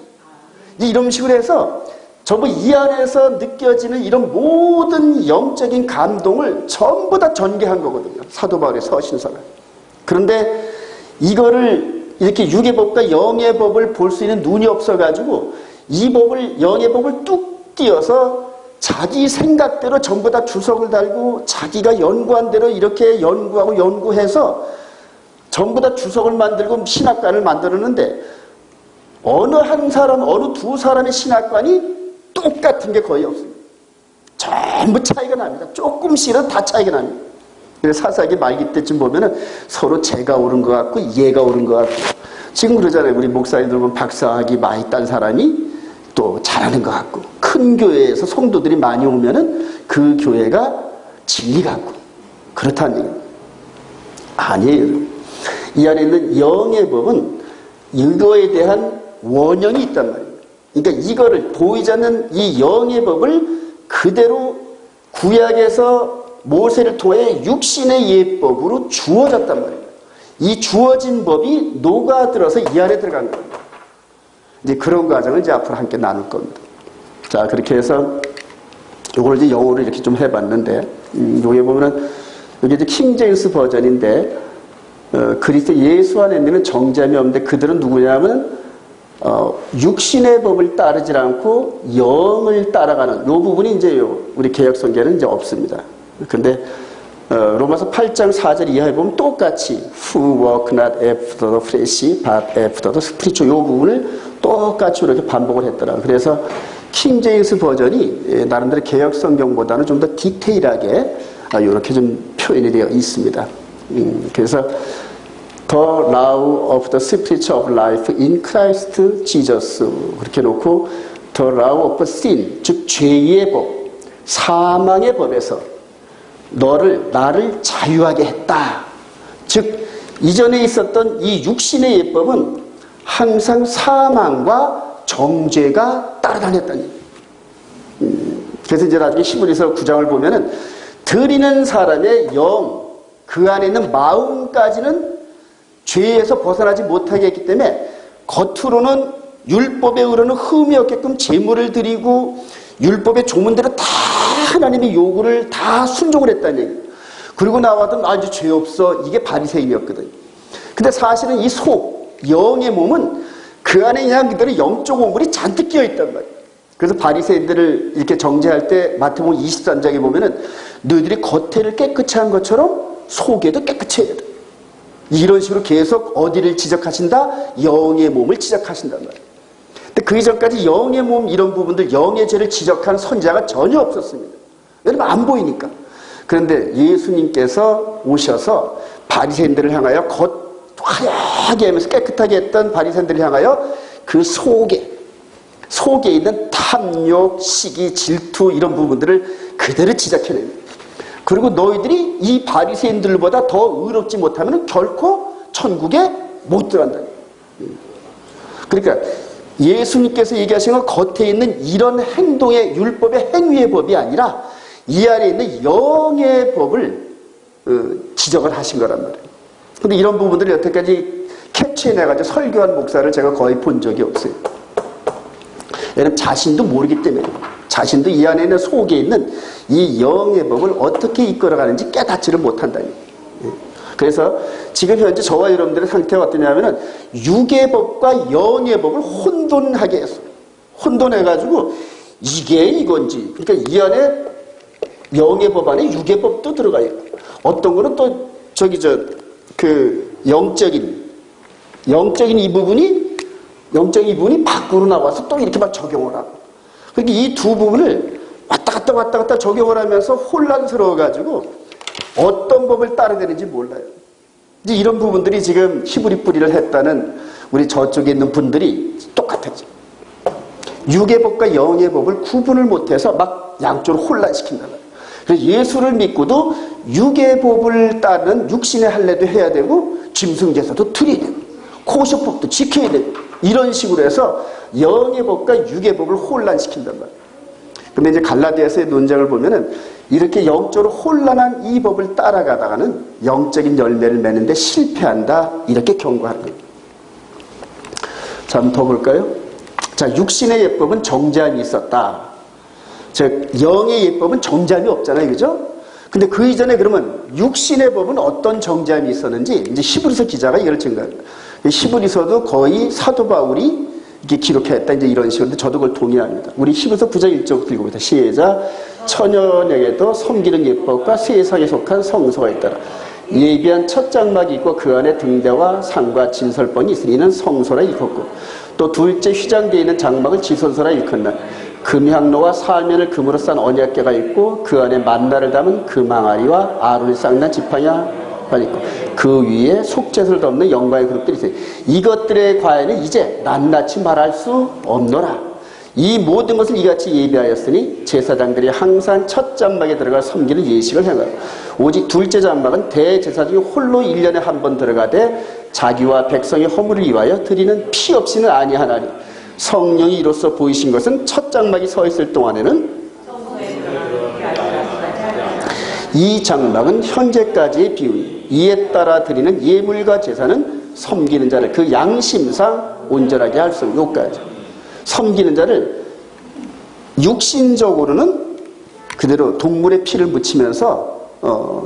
이런 식으로 해서 전부 이 안에서 느껴지는 이런 모든 영적인 감동을 전부 다 전개한 거거든요. 사도 바울의 서신서가. 그런데 이거를 이렇게 육의 법과 영의 법을 볼 수 있는 눈이 없어가지고 이 법을, 영의 법을 뚝 띄어서 자기 생각대로 전부 다 주석을 달고 자기가 연구한 대로 이렇게 연구하고 연구해서 전부 다 주석을 만들고 신학관을 만들었는데 어느 한 사람, 어느 두 사람의 신학관이 똑같은 게 거의 없습니다. 전부 차이가 납니다. 조금씩은 다 차이가 납니다. 그래서 사사기 말기 때쯤 보면은 서로 제가 옳은 것 같고 얘가 옳은 것 같고, 지금 그러잖아요. 우리 목사님들 보면 박사학위 많이 딴 사람이 또 잘하는 것 같고, 큰 교회에서 성도들이 많이 오면은 그 교회가 진리 같고, 그렇다는 얘기예요. 아니에요. 이 안에 있는 영의 법은 이거에 대한 원형이 있단 말이에요. 그러니까 이거를 보이지 않는 이 영의 법을 그대로 구약에서 모세를 통해 육신의 예법으로 주어졌단 말이에요. 이 주어진 법이 녹아들어서 이 안에 들어간 겁니다. 이제 그런 과정을 이제 앞으로 함께 나눌 겁니다. 자, 그렇게 해서 이걸 이제 영어로 이렇게 좀 해봤는데, 여기 보면은 여기 이제 킹제임스 버전인데, 그리스도 예수 안에 있는 정죄함이 없는데 그들은 누구냐면 육신의 법을 따르지 않고 영을 따라가는 이 부분이 이제 우리 개혁성경에는 이제 없습니다. 근데 로마서 8장 4절 이하에 보면 똑같이 who walk not after the flesh but after the spiritual 이 부분을 똑같이 이렇게 반복을 했더라. 그래서 킹제임스 버전이 나름대로 개혁성경보다는 좀 더 디테일하게 이렇게 좀 표현이 되어 있습니다. 그래서 The law of the spirit of life in Christ Jesus 그렇게 놓고 The law of sin 즉 죄의 법, 사망의 법에서 나를 자유하게 했다. 즉 이전에 있었던 이 육신의 예법은 항상 사망과 정죄가 따라다녔다니. 그래서 이제 나중에 히브리서 9장을 보면은 드리는 사람의 영, 그 안에 있는 마음까지는 죄에서 벗어나지 못하게 했기 때문에 겉으로는 율법에 의로는 흠이 없게끔 제물을 드리고 율법의 조문대로 다 하나님의 요구를 다 순종을 했다는 얘기예요. 그리고 나와도 이제 죄 없어. 이게 바리새인이었거든요. 근데 사실은 이 속, 영의 몸은 그 안에 그냥 그대로 영적 오물이 잔뜩 끼어있단 말이에요. 그래서 바리새인들을 이렇게 정죄할 때 마태복음 23장에 보면은 너희들이 겉에를 깨끗이 한 것처럼 속에도 깨끗이 해야 돼. 이런 식으로 계속 어디를 지적하신다? 영의 몸을 지적하신단 말이에요. 근데 그 이전까지 영의 몸 이런 부분들, 영의 죄를 지적한 선지자가 전혀 없었습니다. 왜냐면 안 보이니까. 그런데 예수님께서 오셔서 바리새인들을 향하여 하얗게 하면서 깨끗하게 했던 바리새인들을 향하여 그 속에 있는 탐욕, 시기, 질투 이런 부분들을 그대로 지적해냅니다. 그리고 너희들이 이 바리새인들보다 더 의롭지 못하면 결코 천국에 못 들어간다. 그러니까 예수님께서 얘기하신 건 겉에 있는 이런 행동의 율법의 행위의 법이 아니라 이 안에 있는 영의 법을 지적을 하신 거란 말이에요. 근데 이런 부분들을 여태까지 캡처해내가지고 설교한 목사를 제가 거의 본 적이 없어요. 왜냐면 자신도 모르기 때문에, 자신도 이 안에 있는 속에 있는 이 영의 법을 어떻게 이끌어가는지 깨닫지를 못한다니. 그래서 지금 현재 저와 여러분들의 상태가 어떠냐면은 육의 법과 영의 법을 혼돈하게 했어요. 혼돈해가지고 이게 이건지, 그러니까 이 안에 영의 법 안에 육의 법도 들어가 있고, 어떤 거는 또 영적인 이 부분이 밖으로 나와서 또 이렇게 막 적용을 하고, 그러니까 이 두 부분을 왔다 갔다 적용을 하면서 혼란스러워가지고 어떤 법을 따라야 되는지 몰라요. 이제 이런 부분들이 지금 히브리 뿌리를 했다는 우리 저쪽에 있는 분들이 똑같아져. 육의 법과 영의 법을 구분을 못해서 막 양쪽으로 혼란시킨단 말이에요. 그래서 예수를 믿고도 육의 법을 따르는 육신의 할례도 해야 되고 짐승제사도 드려야 되고 코셔법도 지켜야 되고 이런 식으로 해서 영의 법과 육의 법을 혼란시킨단 말이에요. 근데 이제 갈라디아서의 논쟁을 보면은 이렇게 영적으로 혼란한 이 법을 따라가다가는 영적인 열매를 맺는데 실패한다, 이렇게 경고하는 거예요. 자, 한번 더 볼까요? 자, 육신의 예법은 정죄함이 있었다. 즉, 영의 예법은 정죄함이 없잖아요, 그죠? 근데 그 이전에 그러면 육신의 법은 어떤 정죄함이 있었는지 이제 히브리서 기자가 이걸 증거합니다. 히브리서도 거의 사도 바울이 이렇게 기록했다, 이제 이런 식으로. 저도 그걸 동의합니다. 우리 히브리서 9장 1절 읽어봅니다. 시작. 처녀에게도 섬기는 예법과 세상에 속한 성소가 있더라. 예비한 첫 장막이 있고 그 안에 등대와 상과 진설번이 있으니 이는 성소라 일컫고, 또 둘째 휘장되어 있는 장막을 지선소라 일컫나. 금향로와 사면을 금으로 싼 언약궤가 있고 그 안에 만나를 담은 금항아리와 아론이 쌍난 지팡이가 있고 그 위에 속죄를 덮는 영광의 그릇들이 있어요. 이것들의 과에는 이제 낱낱이 말할 수 없노라. 이 모든 것을 이같이 예비하였으니 제사장들이 항상 첫 장막에 들어가 섬기는 예식을 행하고, 오직 둘째 장막은 대제사 중에 홀로 1년에 한 번 들어가되 자기와 백성의 허물을 위하여 드리는 피 없이는 아니하나니, 성령이 이로써 보이신 것은 첫 장막이 서 있을 동안에는 이 장막은 현재까지의 비유니 이에 따라 드리는 예물과 제사는 섬기는 자를 그 양심상 온전하게 할 수 없는 것까지. 섬기는 자를 육신적으로는 그대로 동물의 피를 묻히면서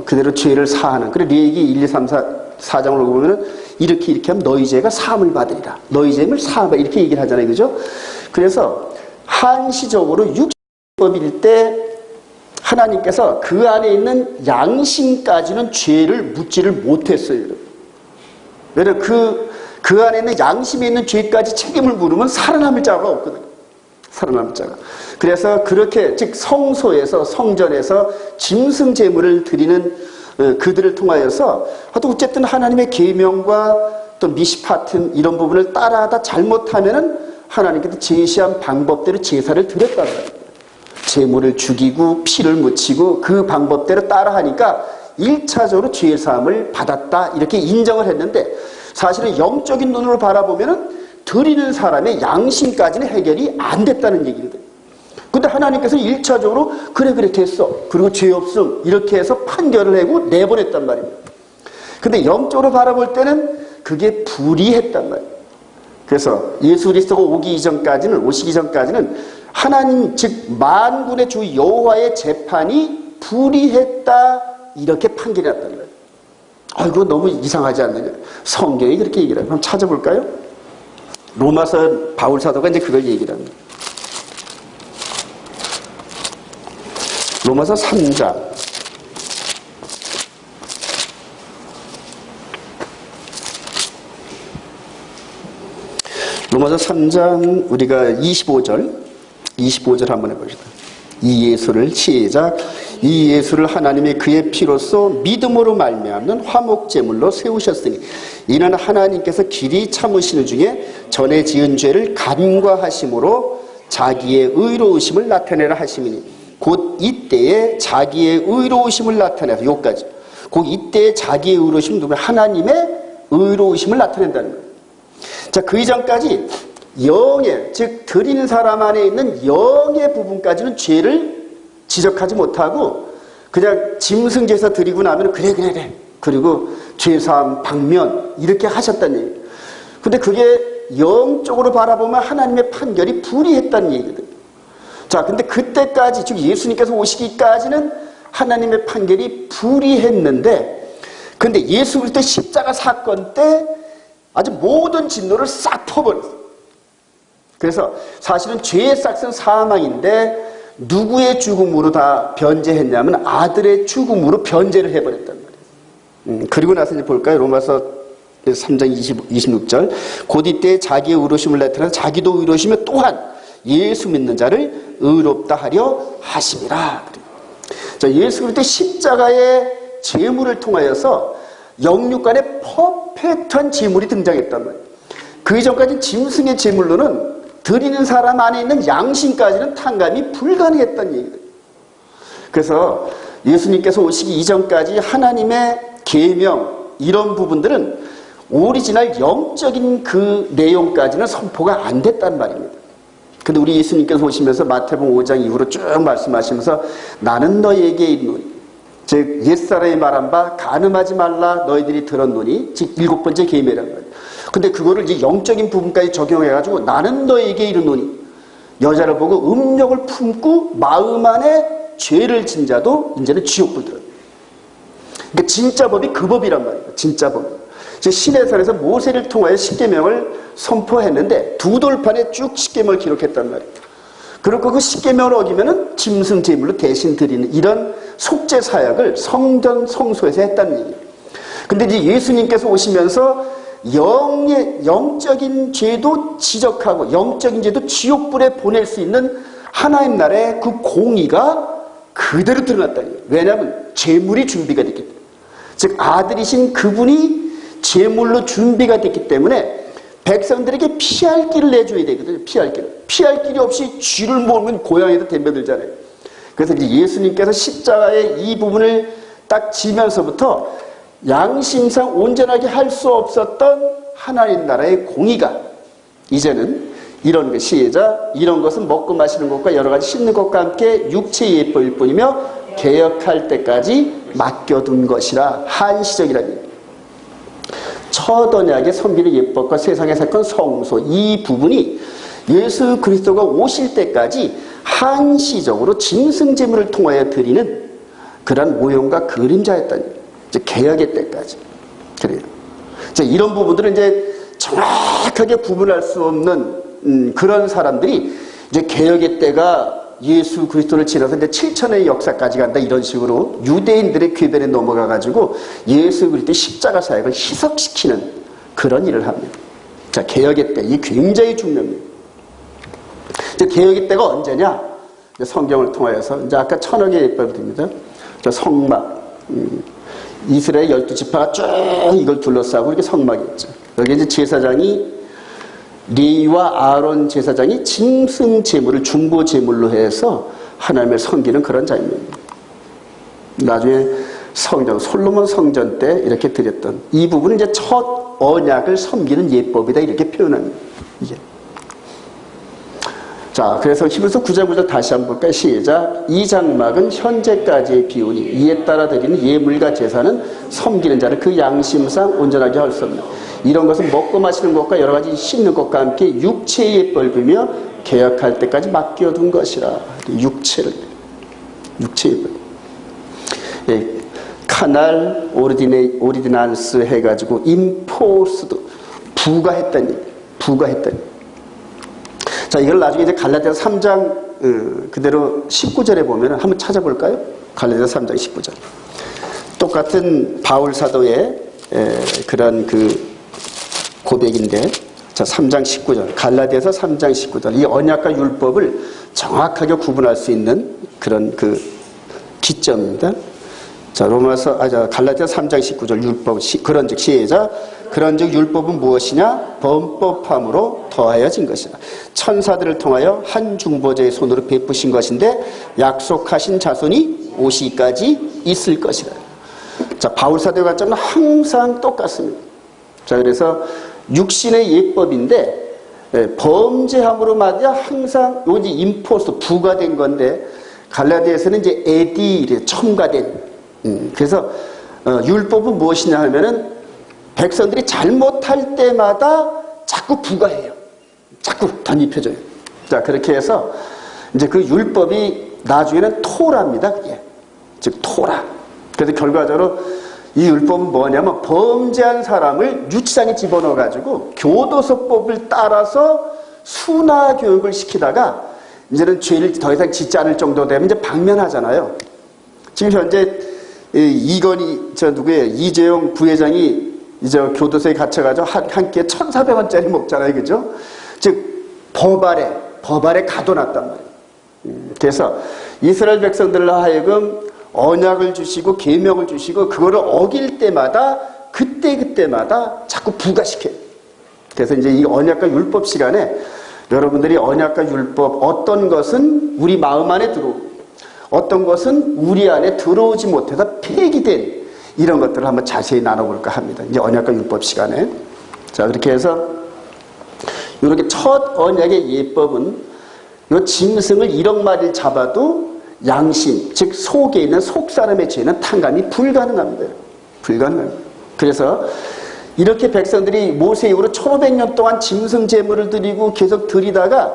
그대로 죄를 사하는, 그래 레위기 1, 2, 3, 4장을 보면은 이렇게 하면 너희 죄가 사함을 받으리라. 너희 죄를 사함을 이렇게 얘기를 하잖아요, 그죠? 그래서 한시적으로 육신법일 때 하나님께서 그 안에 있는 양심까지는 죄를 묻지를 못했어요. 왜냐하면 그 안에 있는 양심에 있는 죄까지 책임을 물으면 살아남을 자가 없거든요. 살아남을 자가. 그래서 그렇게, 즉 성소에서, 성전에서 짐승 제물을 드리는 그들을 통하여서 하여튼 어쨌든 하나님의 계명과 또 미시파튼 이런 부분을 따라하다 잘못하면은 하나님께서 제시한 방법대로 제사를 드렸다는 거예요. 제물을 죽이고 피를 묻히고 그 방법대로 따라하니까 1차적으로 죄사함을 받았다, 이렇게 인정을 했는데, 사실은 영적인 눈으로 바라보면은 드리는 사람의 양심까지는 해결이 안 됐다는 얘기거든요. 근데 하나님께서 1차적으로 그래 됐어, 그리고 죄 없음, 이렇게 해서 판결을 하고 내보냈단 말입니다. 근데 영적으로 바라볼 때는 그게 불이했단 말이에요. 그래서 예수 그리스도가 오시기 전까지는 하나님, 즉 만군의 주 여호와의 재판이 불이했다, 이렇게 판결이 났다는 거예요. 이거 너무 이상하지 않느냐. 성경이 그렇게 얘기를 해요. 한번 찾아볼까요? 로마서 바울 사도가 이제 그걸 얘기를 합니다. 로마서 3장. 로마서 3장 우리가 25절 한번 해봅시다. 이 예수를 시작. 이 예수를 하나님이 그의 피로써 믿음으로 말미암는 화목제물로 세우셨으니 이는 하나님께서 길이 참으시는 중에 전에 지은 죄를 간과하심으로 자기의 의로우심을 나타내라 하심이니, 곧 이때에 자기의 의로우심을 나타내서, 여기까지 곧 이때에 자기의 의로우심은 누구냐? 하나님의 의로우심을 나타낸다는 거예요. 자, 그 이전까지 영의, 즉 드리는 사람 안에 있는 영의 부분까지는 죄를 지적하지 못하고 그냥 짐승제사 드리고 나면 그래 그리고 죄사함 방면 이렇게 하셨다는 얘기예요. 근데 그게 영적으로 바라보면 하나님의 판결이 불이했다는 얘기거든요. 자, 근데 그때까지, 즉 예수님께서 오시기까지는 하나님의 판결이 불이했는데, 근데 예수 그리스도 십자가 사건 때 아주 모든 진노를 싹 퍼버렸어요. 그래서 사실은 죄의 싹은 사망인데 누구의 죽음으로 다 변제했냐면 아들의 죽음으로 변제를 해버렸단 말이에요. 그리고 나서 이제 볼까요? 로마서 3장 26절. 곧 이때 자기의 의로심을 나타내서 자기도 의로우시며 또한 예수 믿는 자를 의롭다 하려 하심이라. 자, 예수 그리스도 십자가의 제물을 통하여서 영육간의 퍼펙트한 제물이 등장했단 말이에요. 그 이전까지 짐승의 제물로는 드리는 사람 안에 있는 양심까지는 탕감이 불가능했다는 얘기예요. 그래서 예수님께서 오시기 이전까지 하나님의 계명 이런 부분들은 오리지널 영적인 그 내용까지는 선포가 안 됐단 말입니다. 근데 우리 예수님께서 오시면서 마태복음 5장 이후로 쭉 말씀하시면서 나는 너희에게 이르노니, 즉 옛사람이 말한 바 간음하지 말라 너희들이 들었노니, 즉 7번째 계명이란 말이에요. 근데 그거를 이제 영적인 부분까지 적용해가지고 나는 너희에게 이르노니, 여자를 보고 음욕을 품고 마음 안에 죄를 진 자도 이제는 지옥불 들어요. 그러니까 진짜 법이 그 법이란 말이에요. 진짜 법. 시내산에서 모세를 통하여 십계명을 선포했는데 두 돌판에 쭉 십계명을 기록했단 말이에요. 그리고 그 십계명을 어기면은 짐승 제물로 대신 드리는 이런 속죄 사역을 성전 성소에서 했다는 얘기예요. 근데 이제 예수님께서 오시면서 영적인 죄도 지적하고 영적인 죄도 지옥불에 보낼 수 있는 하나님 나라의 그 공의가 그대로 드러났다는 거예요. 왜냐하면 제물이 준비가 됐기 때문에. 즉 아들이신 그분이 제물로 준비가 됐기 때문에 백성들에게 피할 길을 내줘야 되거든요. 피할 길을. 피할 길이 없이 쥐를 모으면 고양이도 덤벼들잖아요. 그래서 이제 예수님께서 십자가의 이 부분을 딱 지면서부터 양심상 온전하게 할 수 없었던 하나님 나라의 공의가 이제는 이런 것, 시작. 이런 것은 먹고 마시는 것과 여러 가지 씻는 것과 함께 육체의 예법일 뿐이며 개혁할 때까지 맡겨둔 것이라. 한시적이라는 얘기예요. 첫 언약의 섬기는 예법과 세상의 사건 성소, 이 부분이 예수 그리스도가 오실 때까지 한시적으로 짐승제물을 통하여 드리는 그런 모형과 그림자였다는 얘기예요. 이제 개혁의 때까지. 그래요. 자, 이런 부분들은 이제 정확하게 구분할 수 없는 그런 사람들이 이제 개혁의 때가 예수 그리스도를 지나서 이제 7천의 역사까지 간다, 이런 식으로 유대인들의 궤변에 넘어가 가지고 예수 그리스도의 십자가 사역을 희석시키는 그런 일을 합니다. 자, 개혁의 때, 이 굉장히 중요합니다. 이제 개혁의 때가 언제냐? 이제 성경을 통하여서 이제 아까 천억의 예법입니다. 저 성막, 이스라엘 12지파가 쭉 이걸 둘러싸고 이렇게 성막이 있죠. 여기 이제 제사장이 레위와 아론 제사장이 짐승 제물을 중보 제물로 해서 하나님을 섬기는 그런 장면입니다. 나중에 성전, 솔로몬 성전 때 이렇게 드렸던 이 부분은 이제 첫 언약을 섬기는 예법이다, 이렇게 표현합니다. 이게. 자, 그래서 히브리서 9장 9절 다시 한번 볼까요? 시작. 이 장막은 현재까지의 기운이 이에 따라 드리는 예물과 제사는 섬기는 자를 그 양심상 온전하게 할 수 없는, 이런 것은 먹고 마시는 것과 여러 가지 씻는 것과 함께 육체의 예법이며 개혁할 때까지 맡겨둔 것이라. 육체의 예법. 예, 카날 오리디난스 해가지고 인포스도 부과했다니. 자, 이걸 나중에 이제 갈라디아서 3장 그대로 19절에 보면 한번 찾아볼까요? 갈라디아서 3장 19절. 똑같은 바울 사도의 그런 그 고백인데, 자, 3장 19절. 갈라디아서 3장 19절. 이 언약과 율법을 정확하게 구분할 수 있는 그런 그 기점입니다. 자, 갈라디아서 3장 19절. 율법, 그런즉 시작. 그런즉 율법은 무엇이냐? 범법함으로 더하여진 것이라. 천사들을 통하여 한 중보자의 손으로 베푸신 것인데 약속하신 자손이 오시기까지 있을 것이라. 자, 바울 사도의 관점은 항상 똑같습니다. 자, 그래서 육신의 예법인데 범죄함으로 말이야 항상 요지 임포스 부과된 건데 갈라디아에서는 이제 에디 첨가된. 그래서 율법은 무엇이냐 하면은 백성들이 잘못할 때마다 자꾸 부과해요. 자꾸 덧입혀줘요. 자, 그렇게 해서 이제 그 율법이 나중에는 토라입니다. 그게. 즉 토라. 그래서 결과적으로 이 율법은 뭐냐면 범죄한 사람을 유치장에 집어넣어가지고 교도소법을 따라서 순화 교육을 시키다가 이제는 죄를 더 이상 짓지 않을 정도 되면 이제 방면하잖아요. 지금 현재 이건희 이재용 부회장이 이제 교도소에 갇혀가지고 한 끼에 1,400원짜리 먹잖아요, 그죠? 즉 법알에 가둬놨단 말이에요. 그래서 이스라엘 백성들로 하여금 언약을 주시고 계명을 주시고 그거를 어길 때마다 그때마다 자꾸 부과시켜요. 그래서 이제 이 언약과 율법 시간에 여러분들이 언약과 율법 어떤 것은 우리 마음 안에 들어오고 어떤 것은 우리 안에 들어오지 못해서 폐기된 이런 것들을 한번 자세히 나눠볼까 합니다. 이제 언약과 율법 시간에. 자, 그렇게 해서 이렇게 첫 언약의 예법은 이 짐승을 1억 마리를 잡아도 양심, 즉 속에 있는 속사람의 죄는 탕감이 불가능합니다. 불가능합니다. 그래서 이렇게 백성들이 모세 이후로 1500년 동안 짐승 제물을 드리고 계속 드리다가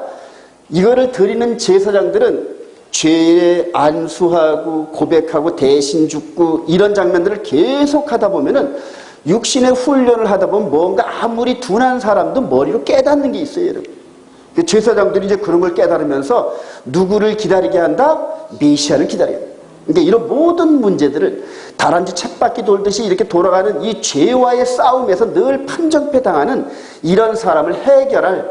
이거를 드리는 제사장들은 죄에 안수하고 고백하고 대신 죽고 이런 장면들을 계속 하다 보면은 육신의 훈련을 하다 보면 뭔가 아무리 둔한 사람도 머리로 깨닫는 게 있어요, 여러분. 제사장들이 이제 그런 걸 깨달으면서 누구를 기다리게 한다? 메시아를 기다려요. 그러니까 이런 모든 문제들을 다람쥐 쳇바퀴 돌듯이 이렇게 돌아가는 이 죄와의 싸움에서 늘 판정패 당하는 이런 사람을 해결할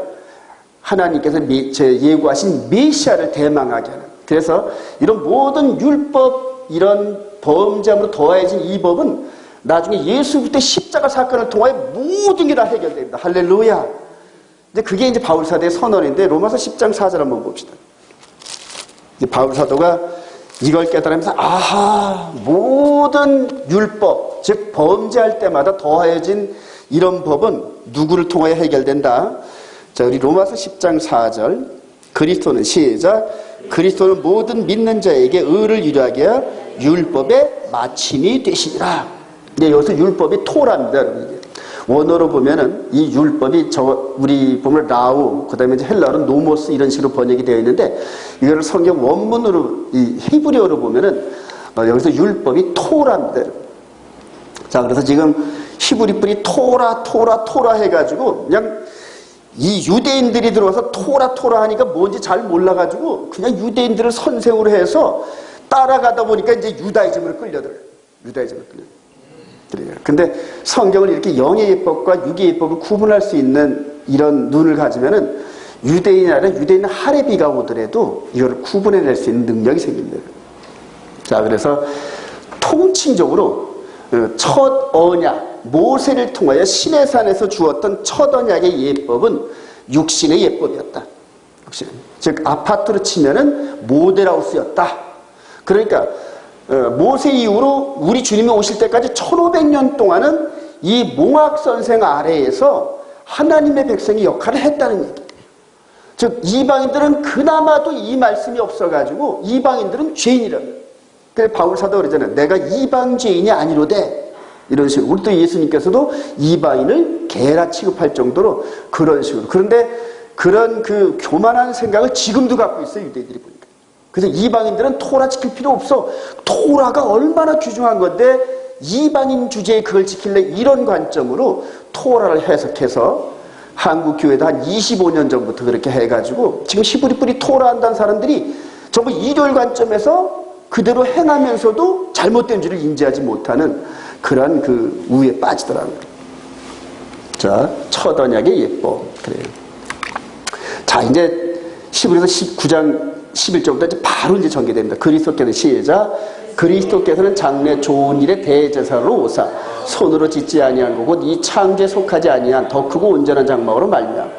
하나님께서 예고하신 메시아를 대망하게 하는. 그래서 이런 모든 율법, 이런 범죄함으로 더해진 이 법은 나중에 예수 그리스도의 십자가 사건을 통하여 모든 게 다 해결됩니다. 할렐루야. 이제 그게 이제 바울 사도의 선언인데 로마서 10장 4절 한번 봅시다. 이제 바울 사도가 이걸 깨달으면서 아하, 모든 율법, 즉 범죄할 때마다 더해진 이런 법은 누구를 통하여 해결된다. 자, 우리 로마서 10장 4절. 그리스도는 시작. 그리스도는 모든 믿는 자에게 의를 이루게 하여 율법의 마침이 되시니라. 네, 여기서 율법이 토라입니다. 원어로 보면은 이 율법이 우리 보면 라우, 그 다음에 이제 헬라어로 노모스 이런 식으로 번역이 되어 있는데 이거를 성경 원문으로 이 히브리어로 보면은 여기서 율법이 토라입니다. 자, 그래서 지금 히브리 분이 토라 해가지고 그냥 이 유대인들이 들어와서 토라 하니까 뭔지 잘 몰라가지고 그냥 유대인들을 선생으로 해서 따라가다 보니까 이제 유다이즘으로 끌려들어요. 유다이즘으로 끌려들어요. 근데 성경을 이렇게 영의 예법과 육의 예법을 구분할 수 있는 이런 눈을 가지면은 유대인이 아니라 유대인 하레비가 오더라도 이걸 구분해낼 수 있는 능력이 생깁니다. 자, 그래서 통칭적으로 첫 언약, 모세를 통하여 시내산에서 주었던 첫 언약의 예법은 육신의 예법이었다. 즉 아파트로 치면은 모델하우스였다. 그러니까 모세 이후로 우리 주님이 오실 때까지 1500년 동안은 이 몽학선생 아래에서 하나님의 백성이 역할을 했다는 얘기예요. 즉 이방인들은 그나마도 이 말씀이 없어가지고 이방인들은 죄인이라는 거예요. 그래서 바울 사도 그러잖아요. 내가 이방 죄인이 아니로되 이런 식으로. 우리 또 예수님께서도 이방인을 개라 취급할 정도로 그런 식으로. 그런데 그런 그 교만한 생각을 지금도 갖고 있어요, 유대인들이 보니까. 그래서 이방인들은 토라 지킬 필요 없어. 토라가 얼마나 귀중한 건데 이방인 주제에 그걸 지킬래? 이런 관점으로 토라를 해석해서 한국 교회도 한 25년 전부터 그렇게 해가지고 지금 히브리 뿌리 토라 한다는 사람들이 전부 일요일 관점에서 그대로 행하면서도 잘못된 줄을 인지하지 못하는 그런 그 우에 빠지더라고요. 자, 첫 언약의 예법. 그래요. 자, 이제 히브리서 19장 11절부터 이제 바로 이제 전개됩니다. 그리스도께서 시작. 그리스도께서는 장래 좋은 일의 대제사로 오사 손으로 짓지 아니한 거고 이 창조에 속하지 아니한 더 크고 온전한 장막으로 말미암아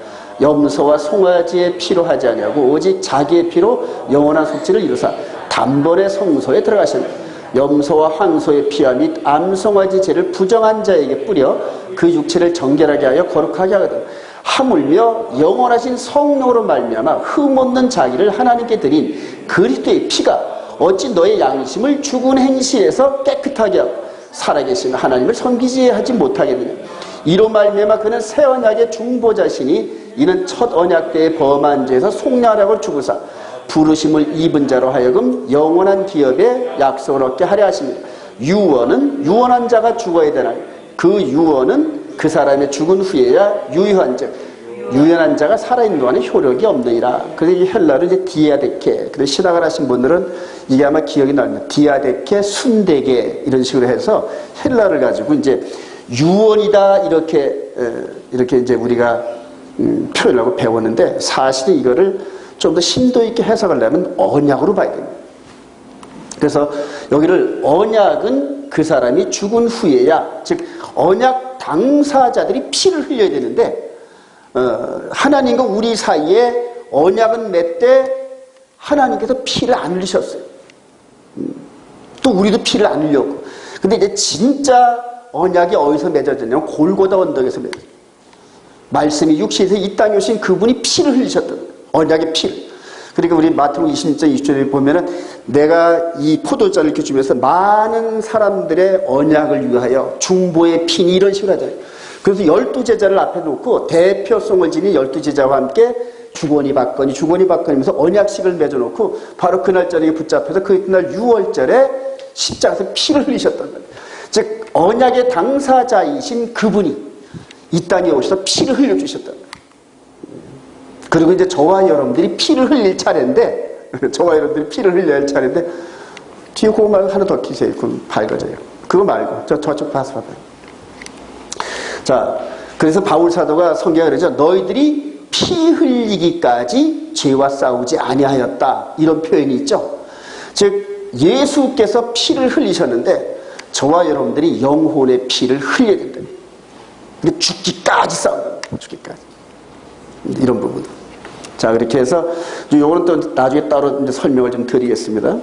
염소와 송아지의 피로 하지 아니하고 오직 자기의 피로 영원한 속죄를 이루사 단번에 성소에 들어가셨네. 염소와 황소의 피와 및 암송아지 죄를 부정한 자에게 뿌려 그 육체를 정결하게 하여 거룩하게 하거든. 하물며 영원하신 성령으로 말미암아 흠없는 자기를 하나님께 드린 그리스도의 피가 어찌 너의 양심을 죽은 행실에서 깨끗하게 하고 살아계신 하나님을 섬기지 하지 못하겠느냐. 이로 말미암아 그는 새 언약의 중보자시니 이는 첫 언약 때의 범한 죄에서 속량하라고 주구사 부르심을 입은 자로 하여금 영원한 기업에 약속을 얻게 하려 하십니다. 유언은 유언한 자가 죽어야 되나니 그 유언은 그 사람의 죽은 후에야 유효한 즉 유연한 자가 살아있는 동안에 효력이 없느니라. 그래서 이 헬라로 이제 디아데케. 그래서 신학을 하신 분들은 이게 아마 기억이 납니다. 디아데케, 순데게 이런 식으로 해서 헬라를 가지고 이제 유언이다 이렇게 이제 우리가 표현하고 배웠는데 사실은 이거를 좀 더 심도 있게 해석하려면 언약으로 봐야 됩니다. 그래서 여기를 언약은 그 사람이 죽은 후에야 즉 언약 당사자들이 피를 흘려야 되는데 하나님과 우리 사이에 언약은 맺되 하나님께서 피를 안 흘리셨어요. 또 우리도 피를 안 흘렸고. 근데 이제 진짜 언약이 어디서 맺어졌냐면 골고다 언덕에서 맺어졌어요. 말씀이 육신에서 이 땅에 오신 그분이 피를 흘리셨던 거예요. 언약의 피를. 그러니까 우리 마태복음 26장 20절에 보면은 내가 이 포도주를 이렇게 주면서 많은 사람들의 언약을 위하여 중보의 피니 이런 식으로 하잖아요. 그래서 12제자를 앞에 놓고 대표성을 지닌 12제자와 함께 주거니 받거니 하면서 언약식을 맺어놓고 바로 그날 저녁에 붙잡혀서 그날 6월절에 십자가에서 피를 흘리셨던 거예요. 즉 언약의 당사자이신 그분이 이 땅에 오셔서 피를 흘려주셨던 거예요. 그리고 이제 저와 여러분들이 피를 흘릴 차례인데 저와 여러분들이 피를 흘려야 할 차례인데 뒤에 그거 말고 하나 더 키세요. 그럼 밝아져요. 그거 말고 저쪽 봐서 봐봐요. 자, 그래서 바울 사도가 성경에 그러죠. 너희들이 피 흘리기까지 죄와 싸우지 아니하였다. 이런 표현이 있죠. 즉 예수께서 피를 흘리셨는데 저와 여러분들이 영혼의 피를 흘려야 된다. 죽기까지 싸운다. 죽기까지. 이런 부분. 자, 그렇게 해서 요거는 또 나중에 따로 이제 설명을 좀 드리겠습니다.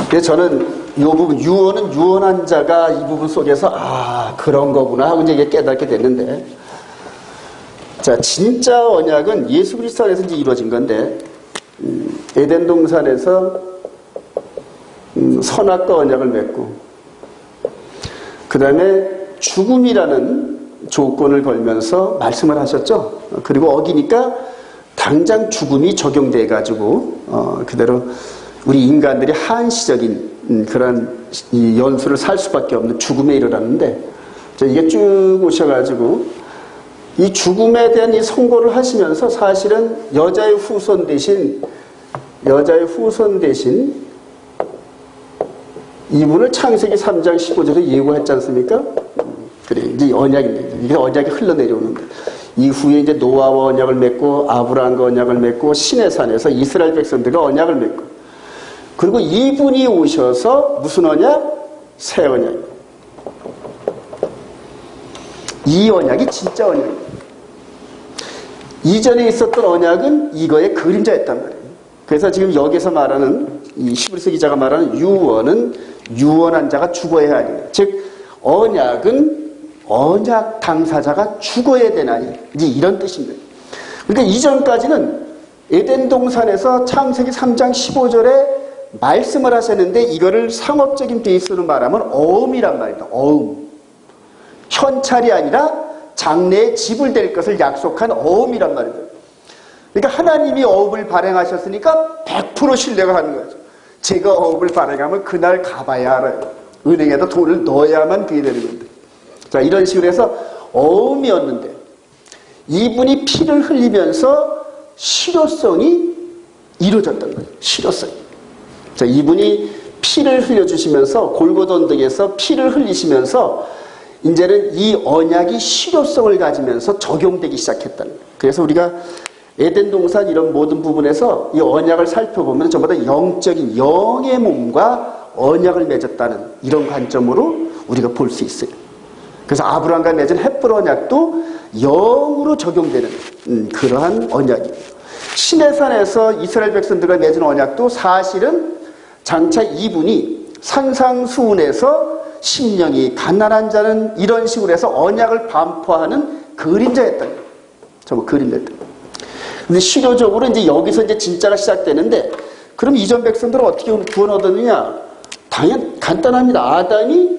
그래서 저는 이 부분, 유언은 유언한 자가 이 부분 속에서 그런 거구나 하고 이제 깨닫게 됐는데, 자, 진짜 언약은 예수 그리스도 안에서 이제 이루어진 건데, 에덴 동산에서 선악과 언약을 맺고, 그 다음에 죽음이라는 조건을 걸면서 말씀을 하셨죠. 그리고 어기니까 당장 죽음이 적용돼 가지고 그대로 우리 인간들이 한시적인 그런 이 연수를 살 수밖에 없는 죽음에 이르렀는데 이게 쭉 오셔가지고 이 죽음에 대한 이 선고를 하시면서 사실은 여자의 후손 대신 이분을 창세기 3장 15절에 예고했지 않습니까? 그래, 이제 언약입니다. 이게 언약이 흘러내려오는데. 이후에 이제 노아와 언약을 맺고, 아브라함과 언약을 맺고, 시내산에서 이스라엘 백성들과 언약을 맺고. 그리고 이분이 오셔서 무슨 언약? 새 언약입니다. 이 언약이 진짜 언약입니다. 이전에 있었던 언약은 이거의 그림자였단 말이에요. 그래서 지금 여기서 말하는, 이 히브리서 기자가 말하는 유언은 유언한 자가 죽어야 하니. 즉, 언약은 언약 당사자가 죽어야 되나니 이제 이런 뜻입니다. 그러니까 이전까지는 에덴 동산에서 창세기 3장 15절에 말씀을 하셨는데 이거를 상업적인 베이스로 말하면 어음이란 말입니다. 어음. 현찰이 아니라 장래에 지불될 것을 약속한 어음이란 말입니다. 그러니까 하나님이 어음을 발행하셨으니까 100% 신뢰가 가는 거죠. 제가 어음을 발행하면 그날 가봐야 알아요. 은행에다 돈을 넣어야만 그게 되는 건데. 자, 이런 식으로 해서 어음이었는데 이분이 피를 흘리면서 실효성이 이루어졌던 거예요. 실효성이. 자, 이분이 피를 흘려주시면서 골고다 언덕에서 피를 흘리시면서 이제는 이 언약이 실효성을 가지면서 적용되기 시작했다는 거예요. 그래서 우리가 에덴 동산 이런 모든 부분에서 이 언약을 살펴보면 전부 다 영적인 영의 몸과 언약을 맺었다는 이런 관점으로 우리가 볼 수 있어요. 그래서 아브라함과 맺은 헷불 언약도 영으로 적용되는 그러한 언약입니다. 시내산에서 이스라엘 백성들과 맺은 언약도 사실은 장차 이분이 산상수훈에서 심령이 가난한 자는 이런 식으로 해서 언약을 반포하는 그림자였다. 정말 그림자였다. 근데 실효적으로 이제 여기서 이제 진짜가 시작되는데, 그럼 이전 백성들은 어떻게 구원 얻었느냐? 당연 간단합니다. 아담이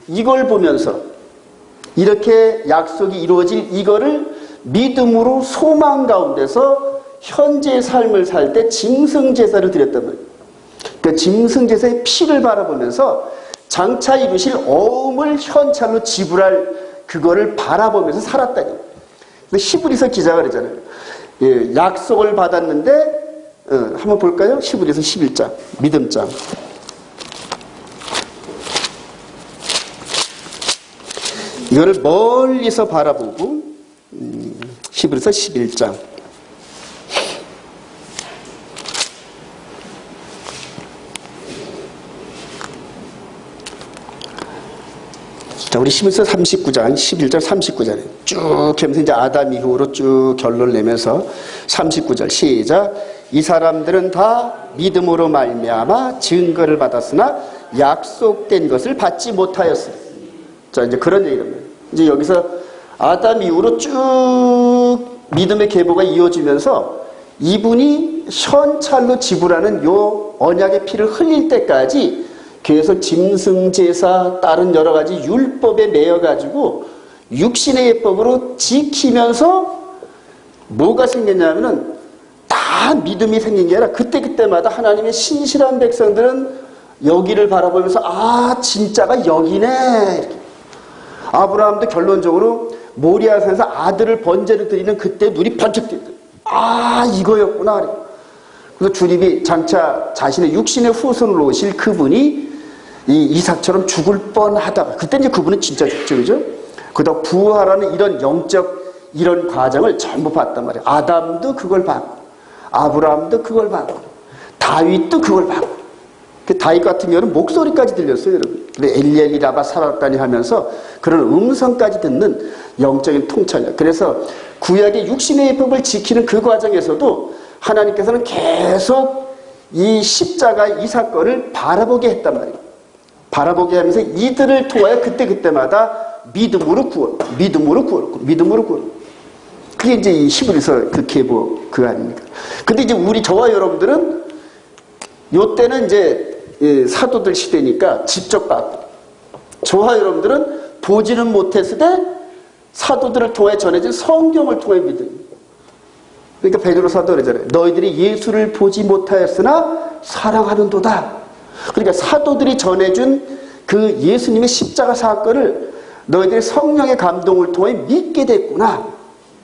이걸 보면서 이렇게 약속이 이루어질 이거를 믿음으로 소망 가운데서 현재의 삶을 살 때 짐승제사를 드렸단 말이에요. 그 짐승제사의 피를 바라보면서 장차 이루실 어음을 현찰로 지불할 그거를 바라보면서 살았다니. 근데 히브리서 기자가 그러잖아요. 예, 약속을 받았는데, 한번 볼까요? 히브리서 11장, 믿음장. 이거를 멀리서 바라보고, 히브리서 11장. 자, 우리 히브리서 39장, 11절 39절에 쭉 하면서 이제 아담 이후로 쭉 결론을 내면서 39절 시작. 이 사람들은 다 믿음으로 말미암아 증거를 받았으나 약속된 것을 받지 못하였으니. 자, 이제 그런 얘기입니다. 이제 여기서 아담 이후로 쭉 믿음의 계보가 이어지면서 이분이 현찰로 지불하는 요 언약의 피를 흘릴 때까지 계속 짐승제사 다른 여러 가지 율법에 매여가지고 육신의 예법으로 지키면서 뭐가 생겼냐면은 다 믿음이 생긴 게 아니라 그때그때마다 하나님의 신실한 백성들은 여기를 바라보면서 아 진짜가 여기네 이렇게. 아브라함도 결론적으로 모리아산에서 아들을 번제를 드리는 그때 눈이 번쩍 뜨더라. 아 이거였구나. 그래서 주님이 장차 자신의 육신의 후손으로 오실 그분이 이 이삭처럼 죽을 뻔하다가 그때 이제 그분은 진짜 죽죠, 그죠? 그러다 부활하는 이런 영적 이런 과정을 전부 봤단 말이에요. 아담도 그걸 봤고, 아브라함도 그걸 봤고, 다윗도 그걸 봤고. 그 다윗 같은 경우는 목소리까지 들렸어요, 여러분. 근데 엘리엘리 라바 사박다니 하면서 그런 음성까지 듣는 영적인 통찰력. 그래서 구약의 육신의 예법을 지키는 그 과정에서도 하나님께서는 계속 이 십자가 이 사건을 바라보게 했단 말이에요. 바라보게 하면서 이들을 통하여 그때그때마다 믿음으로 구원, 믿음으로 구원, 믿음으로 구원. 그게 이제 이 히브리서 그 계보 그거 아닙니까? 근데 이제 우리 저와 여러분들은 요때는 이제 사도들 시대니까 직접 받고, 저와 여러분들은 보지는 못했을 때 사도들을 통해 전해진 성경을 통해 믿음. 그러니까 베드로 사도 그러잖아요. 너희들이 예수를 보지 못하였으나 사랑하는도다. 그러니까 사도들이 전해준 그 예수님의 십자가 사건을 너희들이 성령의 감동을 통해 믿게 됐구나.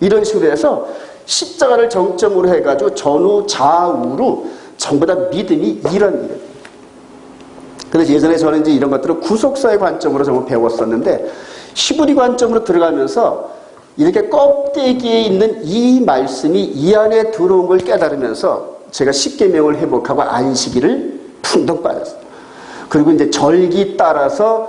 이런 식으로 해서 십자가를 정점으로 해가지고 전후 좌우로 전부 다 믿음이 이런 거예요. 그래서 예전에 저는 이제 이런 것들을 구속사의 관점으로 정말 배웠었는데 히브리 관점으로 들어가면서 이렇게 껍데기에 있는 이 말씀이 이 안에 들어온 걸 깨달으면서 제가 십계명을 회복하고 안식일을 풍덩 빠졌어요. 그리고 이제 절기 따라서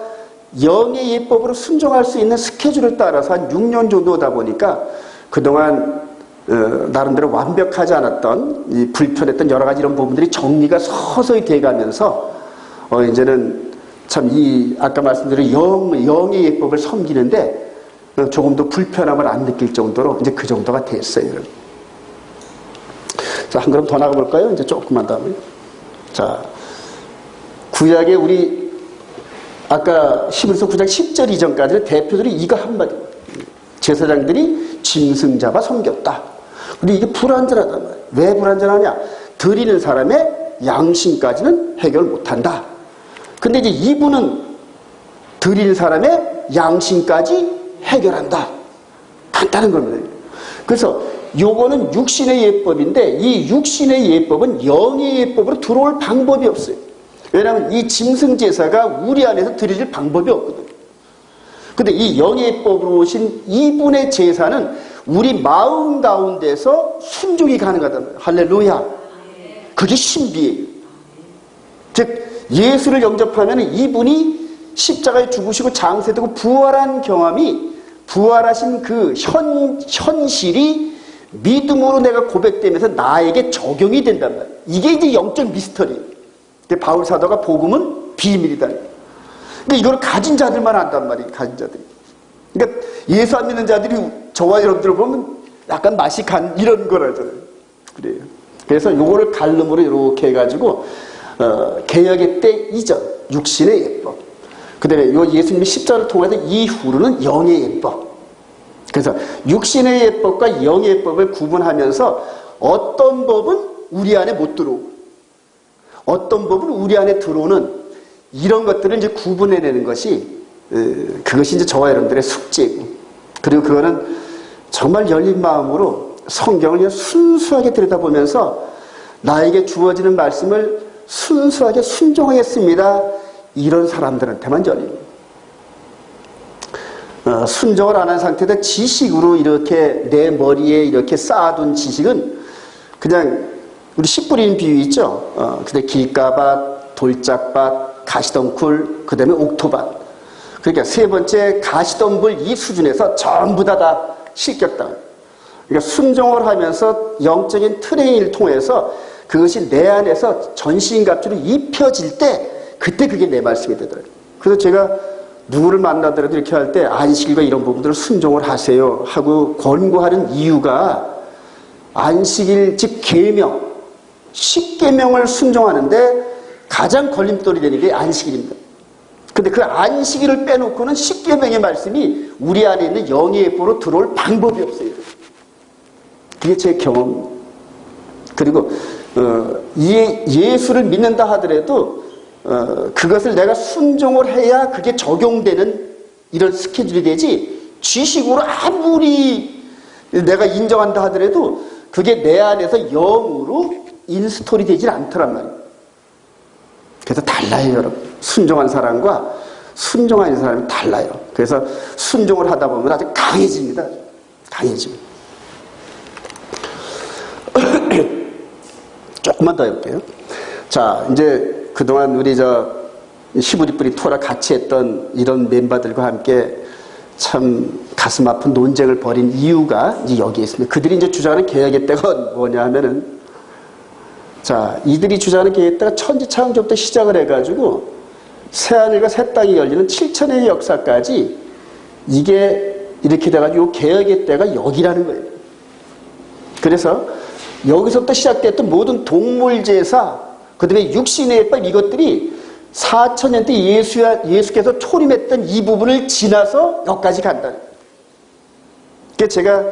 영의 예법으로 순종할 수 있는 스케줄을 따라서 한 6년 정도 오다 보니까 그동안 나름대로 완벽하지 않았던 이 불편했던 여러 가지 이런 부분들이 정리가 서서히 돼가면서 이제는 참 이 아까 말씀드린 영의 예법을 섬기는데 조금 더 불편함을 안 느낄 정도로 이제 그 정도가 됐어요. 자, 한 걸음 더 나가볼까요? 이제 조금만 다음에. 자, 구약에 우리 아까 히브리서 9장 10절 이전까지는 대표들이 이거 한마디. 제사장들이 짐승 잡아 섬겼다. 근데 이게 불완전하단 말이에요. 왜 불완전하냐? 드리는 사람의 양심까지는 해결 못한다. 근데 이제 이분은 드리는 사람의 양심까지 해결한다. 간단한 겁니다. 그래서 요거는 육신의 예법인데 이 육신의 예법은 영의 예법으로 들어올 방법이 없어요. 왜냐하면 이 짐승제사가 우리 안에서 드려질 방법이 없거든요. 근데 이 영의 예법으로 오신 이분의 제사는 우리 마음 가운데서 순종이 가능하단 말이에요. 할렐루야. 그게 신비예요. 즉 예수를 영접하면 이분이 십자가에 죽으시고 장세되고 부활한 경험이 부활하신 그 현실이 믿음으로 내가 고백되면서 나에게 적용이 된단 말이에요. 이게 이제 영적 미스터리예요. 바울 사도가 복음은 비밀이다. 근데 이걸 가진 자들만 안단 말이에요. 가진 자들이. 그러니까 예수 안 믿는 자들이 저와 여러분들 보면 약간 맛이 간 이런 거라잖아요. 그래요. 그래서 요거를 갈름으로 이렇게 해가지고 개혁의 때 이전 육신의 예법, 그 다음에 요 예수님의 십자가를 통해서 이후로는 영의 예법. 그래서 육신의 예법과 영의 예법을 구분하면서 어떤 법은 우리 안에 못 들어오고 어떤 법은 우리 안에 들어오는 이런 것들을 이제 구분해내는 것이 그것이 이제 저와 여러분들의 숙제고, 그리고 그거는 정말 열린 마음으로 성경을 그냥 순수하게 들여다보면서 나에게 주어지는 말씀을 순수하게 순종하겠습니다. 이런 사람들한테만 열립니다. 순종을 안 한 상태에서 지식으로 이렇게 내 머리에 이렇게 쌓아둔 지식은 그냥 우리 씨 뿌리는 비유 있죠. 근데 길가밭, 돌짝밭, 가시덤굴, 그 다음에 옥토밭. 그러니까 세 번째 가시덤불 이 수준에서 전부 다 실격당. 그러니까 순종을 하면서 영적인 트레이닝을 통해서 그것이 내 안에서 전신갑주로 입혀질 때 그때 그게 내 말씀이 되더라고요. 그래서 제가 누구를 만나더라도 이렇게 할 때 안식일과 이런 부분들을 순종을 하세요 하고 권고하는 이유가 안식일 즉 계명, 십계명을 순종하는데 가장 걸림돌이 되는 게 안식일입니다. 근데 그 안식일을 빼놓고는 십계명의 말씀이 우리 안에 있는 영의 예보로 들어올 방법이 없어요. 그게 제 경험입니다. 그리고 예수를 믿는다 하더라도 그것을 내가 순종을 해야 그게 적용되는 이런 스케줄이 되지, 지식으로 아무리 내가 인정한다 하더라도 그게 내 안에서 영으로 인스톨이 되질 않더란 말이에요. 그래서 달라요, 여러분. 순종한 사람과 순종하는 사람이 달라요. 그래서 순종을 하다 보면 아주 강해집니다. 강해집니다. 조금만 더 해볼게요. 자, 이제 그동안 우리 히브리 뿌리 토라 같이 했던 이런 멤버들과 함께 참 가슴 아픈 논쟁을 벌인 이유가 이제 여기에 있습니다. 그들이 이제 주장하는 개혁의 때가 뭐냐 하면은, 자, 이들이 주장하는 개혁의 때가 천지창조부터 시작을 해가지고 새하늘과 새 땅이 열리는 7천년의 역사까지 이게 이렇게 돼가지고 이 개혁의 때가 여기라는 거예요. 그래서 여기서부터 시작됐던 모든 동물제사, 그 다음에 육신의 예법, 이것들이 4천년 때 예수께서 초림했던 이 부분을 지나서 여기까지 간다. 그러니까 제가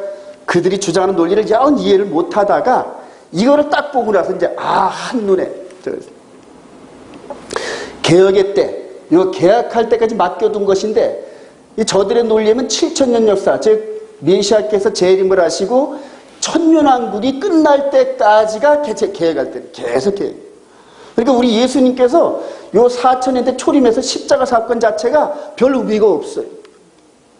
그들이 주장하는 논리를 영 이해를 못하다가 이거를 딱 보고 나서 이제 한눈에 개혁의 때, 이거 개혁할 때까지 맡겨둔 것인데, 저들의 논리에는 7천년 역사, 즉 메시아께서 재림을 하시고 천년왕국이 끝날 때까지가 개혁할 때, 계속 개혁. 그러니까 우리 예수님께서 요 4천년대 초림에서 십자가 사건 자체가 별 의미가 없어요.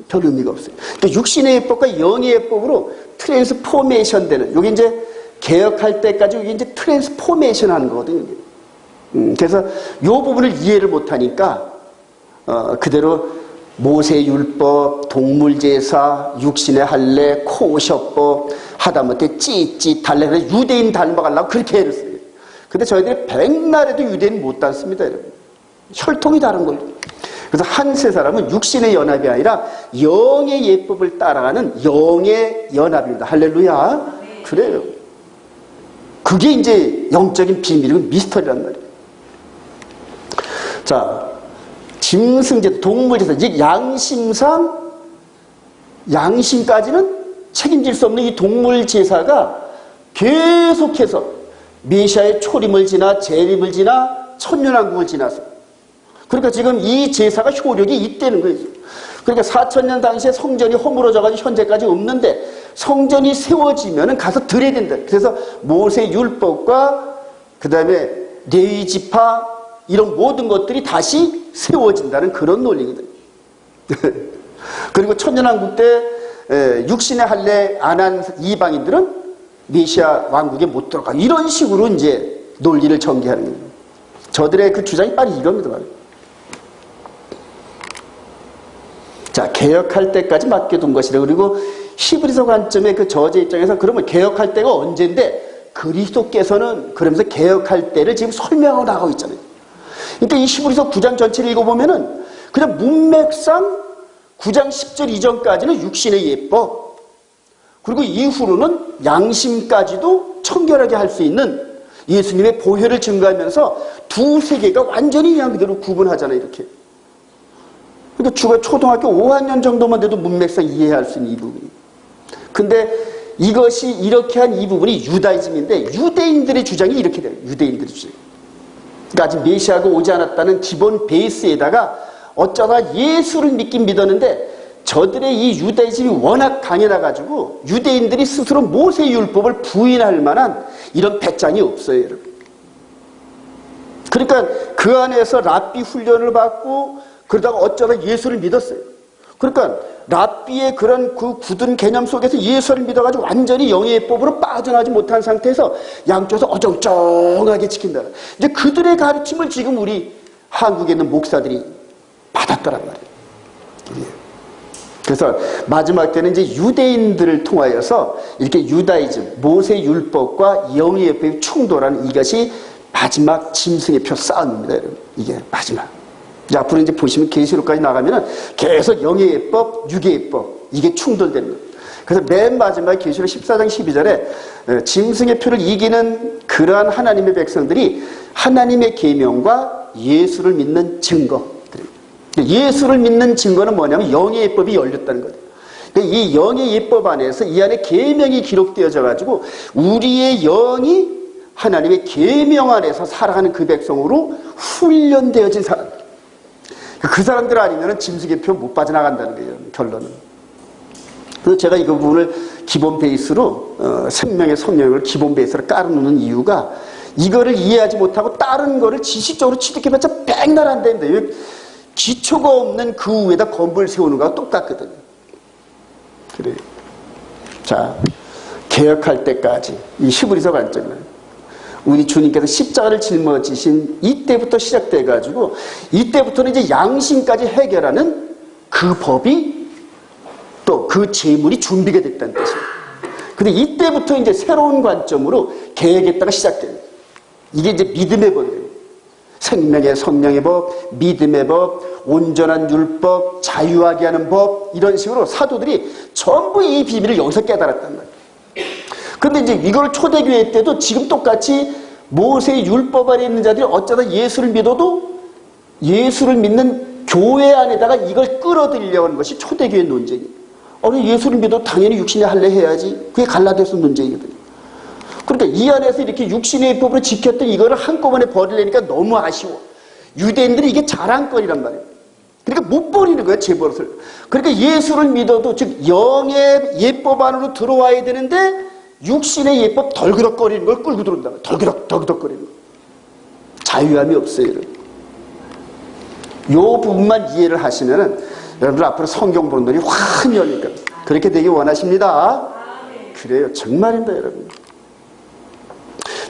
별 의미가 없어요. 그러니까 육신의 예법과 영의 예법으로 트랜스포메이션 되는, 여기 이제 개혁할 때까지 여기 이제 트랜스포메이션 하는 거거든요. 그래서 요 부분을 이해를 못하니까 그대로 모세율법, 동물제사, 육신의 할례, 코셔법, 하다못해 찌찌 달래, 유대인 닮아가려고 그렇게 애를 써요. 근데 저희들이 백날에도 유대인 못 닮습니다, 여러분. 혈통이 다른 거예요. 그래서 한 세 사람은 육신의 연합이 아니라 영의 예법을 따라가는 영의 연합입니다. 할렐루야. 그래요. 그게 이제 영적인 비밀이고 미스터리란 말이에요. 자, 짐승제, 동물제사, 즉 양심상, 양심까지는 책임질 수 없는 이 동물제사가 계속해서 메시아의 초림을 지나 재림을 지나 천년왕국을 지나서, 그러니까 지금 이 제사가 효력이 있다는 거예요. 그러니까 4천년 당시에 성전이 허물어져가지고 현재까지 없는데 성전이 세워지면은 가서 드려야 된다. 그래서 모세 율법과 그 다음에 레위 지파 이런 모든 것들이 다시 세워진다는 그런 논리거든요. 그리고 천년왕국 때 육신의 할례 안 한 이방인들은 메시아 왕국에 못 들어가. 이런 식으로 이제 논리를 전개하는 거예요. 저들의 그 주장이 빨리 이겁니다. 자, 개혁할 때까지 맡겨둔 것이라. 그리고 히브리서 관점의 그 저자 입장에서 그러면 개혁할 때가 언젠데 그리스도께서는 그러면서 개혁할 때를 지금 설명을 하고 있잖아요. 그러니까 이 히브리서 9장 전체를 읽어보면은 그냥 문맥상 9장 10절 이전까지는 육신의 예법, 그리고 이후로는 양심까지도 청결하게 할 수 있는 예수님의 보혈을 증거하면서 두 세계가 완전히 그냥 그대로 구분하잖아요, 이렇게. 그러니까 주가 초등학교 5학년 정도만 돼도 문맥상 이해할 수 있는 이 부분이. 근데 이것이 이렇게 한 이 부분이 유다이즘인데, 유대인들의 주장이 이렇게 돼요. 유대인들의 주장. 그러니까 아직 메시아가 오지 않았다는 기본 베이스에다가 어쩌다 예수를 믿긴 믿었는데, 저들의 이 유다이즘이 워낙 강해나가지고 유대인들이 스스로 모세 율법을 부인할 만한 이런 배짱이 없어요, 여러분. 그러니까 그 안에서 랍비 훈련을 받고 그러다가 어쩌다 예수를 믿었어요. 그러니까 랍비의 그런 그 굳은 개념 속에서 예수를 믿어가지고 완전히 영의 법으로 빠져나지 못한 상태에서 양쪽에서 어정쩡하게 지킨다. 이제 그들의 가르침을 지금 우리 한국에 있는 목사들이 받았더란 말이에요. 그래서 마지막 때는 이제 유대인들을 통하여서 이렇게 유다이즘, 모세 율법과 영의 법이 충돌하는 이것이 마지막 짐승의 표 싸움입니다, 여러분. 이게 마지막. 이제 앞으로 이제 보시면 계시록까지 나가면은 계속 영의 예법, 육의 예법, 이게 충돌되는 거예요. 그래서 맨 마지막 계시록 14장 12절에 짐승의 표를 이기는 그러한 하나님의 백성들이 하나님의 계명과 예수를 믿는 증거. 예수를 믿는 증거는 뭐냐면 영의 예법이 열렸다는 거예요. 이 영의 예법 안에서 이 안에 계명이 기록되어져 가지고 우리의 영이 하나님의 계명 안에서 살아가는 그 백성으로 훈련되어진 사람들. 그 사람들 아니면 짐승의 표 못 빠져나간다는 거예요, 결론은. 그래서 제가 이 부분을 기본 베이스로 생명의 성령을 기본 베이스로 깔아놓는 이유가 이거를 이해하지 못하고 다른 거를 지식적으로 취득해봤자 백날 안 되는데 기초가 없는 그 위에다 건물을 세우는 거와 똑같거든요. 그래요. 자, 개혁할 때까지 이 히브리서 관점은 우리 주님께서 십자가를 짊어지신 이때부터 시작돼가지고 이때부터는 이제 양심까지 해결하는 그 법이 또 그 재물이 준비가 됐다는 뜻이에요. 근데 이때부터 이제 새로운 관점으로 개혁했다가 시작돼요. 이게 이제 믿음의 법이에요. 생명의 성령의 법, 믿음의 법, 온전한 율법, 자유하게 하는 법, 이런 식으로 사도들이 전부 이 비밀을 여기서 깨달았단 말이에요. 그런데 이제 이걸 초대교회 때도 지금 똑같이 모세의 율법 안에 있는 자들이 어쩌다 예수를 믿어도 예수를 믿는 교회 안에다가 이걸 끌어들이려고 하는 것이 초대교회 논쟁이에요. 예수를 믿어도 당연히 육신의 할례 해야지. 그게 갈라디아서 논쟁이거든요. 그러니까 이 안에서 이렇게 육신의 법으로 지켰던 이거를 한꺼번에 버리려니까 너무 아쉬워. 유대인들이 이게 자랑거리란 말이에요. 그러니까 못 버리는 거예요, 제 버릇을. 그러니까 예수를 믿어도, 즉 영의 예법 안으로 들어와야 되는데 육신의 예법 덜그덕거리는 걸 끌고 들어온다. 덜그덕거리는 거. 자유함이 없어요, 여러분. 요 부분만 이해를 하시면은 여러분들 앞으로 성경 보는 눈이 확 열리니까 그렇게 되기 원하십니다. 그래요, 정말입니다, 여러분.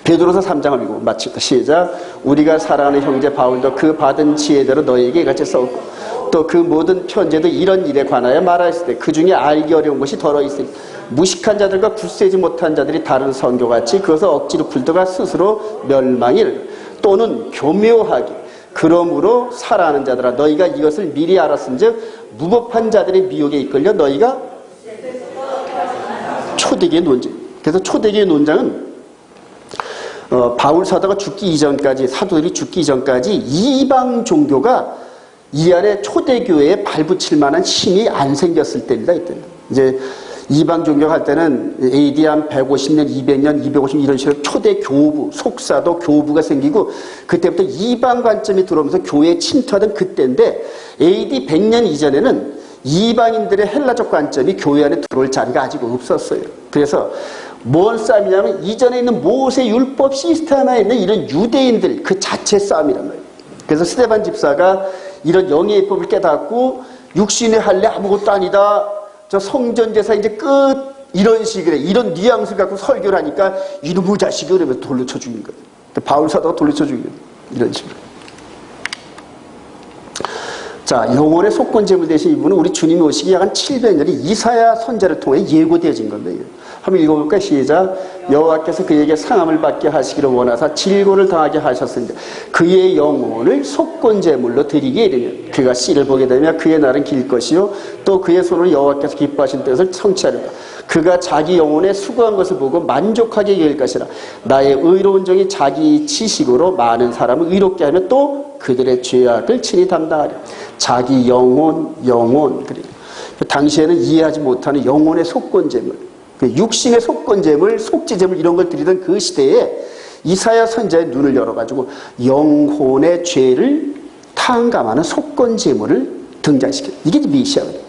베드로서 3장을 읽고 마칩니다. 시작. 우리가 사랑하는 형제 바울도 그 받은 지혜대로 너희에게 같이 써왔고 또 그 모든 편지도 이런 일에 관하여 말하였을 때 그 중에 알기 어려운 것이 더러 있으니 무식한 자들과 굳세지 못한 자들이 다른 선교같이 그것을 억지로 풀다가 스스로 멸망일 또는 교묘하게 그러므로 사랑하는 자들아 너희가 이것을 미리 알았은즉 무법한 자들의 미혹에 이끌려 너희가 초대기의 논쟁. 그래서 초대기의 논쟁은 바울 사도가 죽기 이전까지, 사도들이 죽기 이전까지 이방 종교가 이 안에 초대교회에 발붙일 만한 힘이 안 생겼을 때입니다. 이때는. 이제 이방 종교가 할 때는 AD 한 150년, 200년, 250년 이런 식으로 초대 교부, 속사도 교부가 생기고 그때부터 이방 관점이 들어오면서 교회에 침투하던 그때인데 AD 100년 이전에는 이방인들의 헬라적 관점이 교회 안에 들어올 자리가 아직 없었어요. 그래서 뭔 싸움이냐면 이전에 있는 모세 율법 시스템 안에 있는 이런 유대인들 그 자체 싸움이란 말이에요. 그래서 스데반 집사가 이런 영의 예법을 깨닫고 육신의 할례 아무것도 아니다. 저 성전제사 이제 끝 이런 식으로 이런 뉘앙스를 갖고 설교를 하니까 이놈의 자식이 그러면서 돌려쳐 죽인 거예요. 바울 사도가 돌려쳐 죽인 거예요. 이런 식으로. 자, 영혼의 속건 제물 대신 이분은 우리 주님이 오시기 약 한 700년이 이사야 선지자를 통해 예고되어진 겁니다. 한번 읽어볼까? 시작. 여호와께서 그에게 상함을 받게 하시기를 원하사 질고를 당하게 하셨으니 그의 영혼을 속건제물로 드리게 이르면 그가 씨를 보게 되면 그의 날은 길 것이요 또 그의 손으로 여호와께서 기뻐하신 뜻을 성취하리라. 그가 자기 영혼에 수고한 것을 보고 만족하게 여길 것이라. 나의 의로운 종이 자기 지식으로 많은 사람을 의롭게 하며 또 그들의 죄악을 친히 담당하리라. 자기 영혼 그래. 당시에는 이해하지 못하는 영혼의 속건제물, 육신의 속건제물, 속죄제물 이런 걸 드리던 그 시대에 이사야 선지자의 눈을 열어가지고 영혼의 죄를 탕감하는 속건제물을 등장시켜요. 이게 메시아거든요.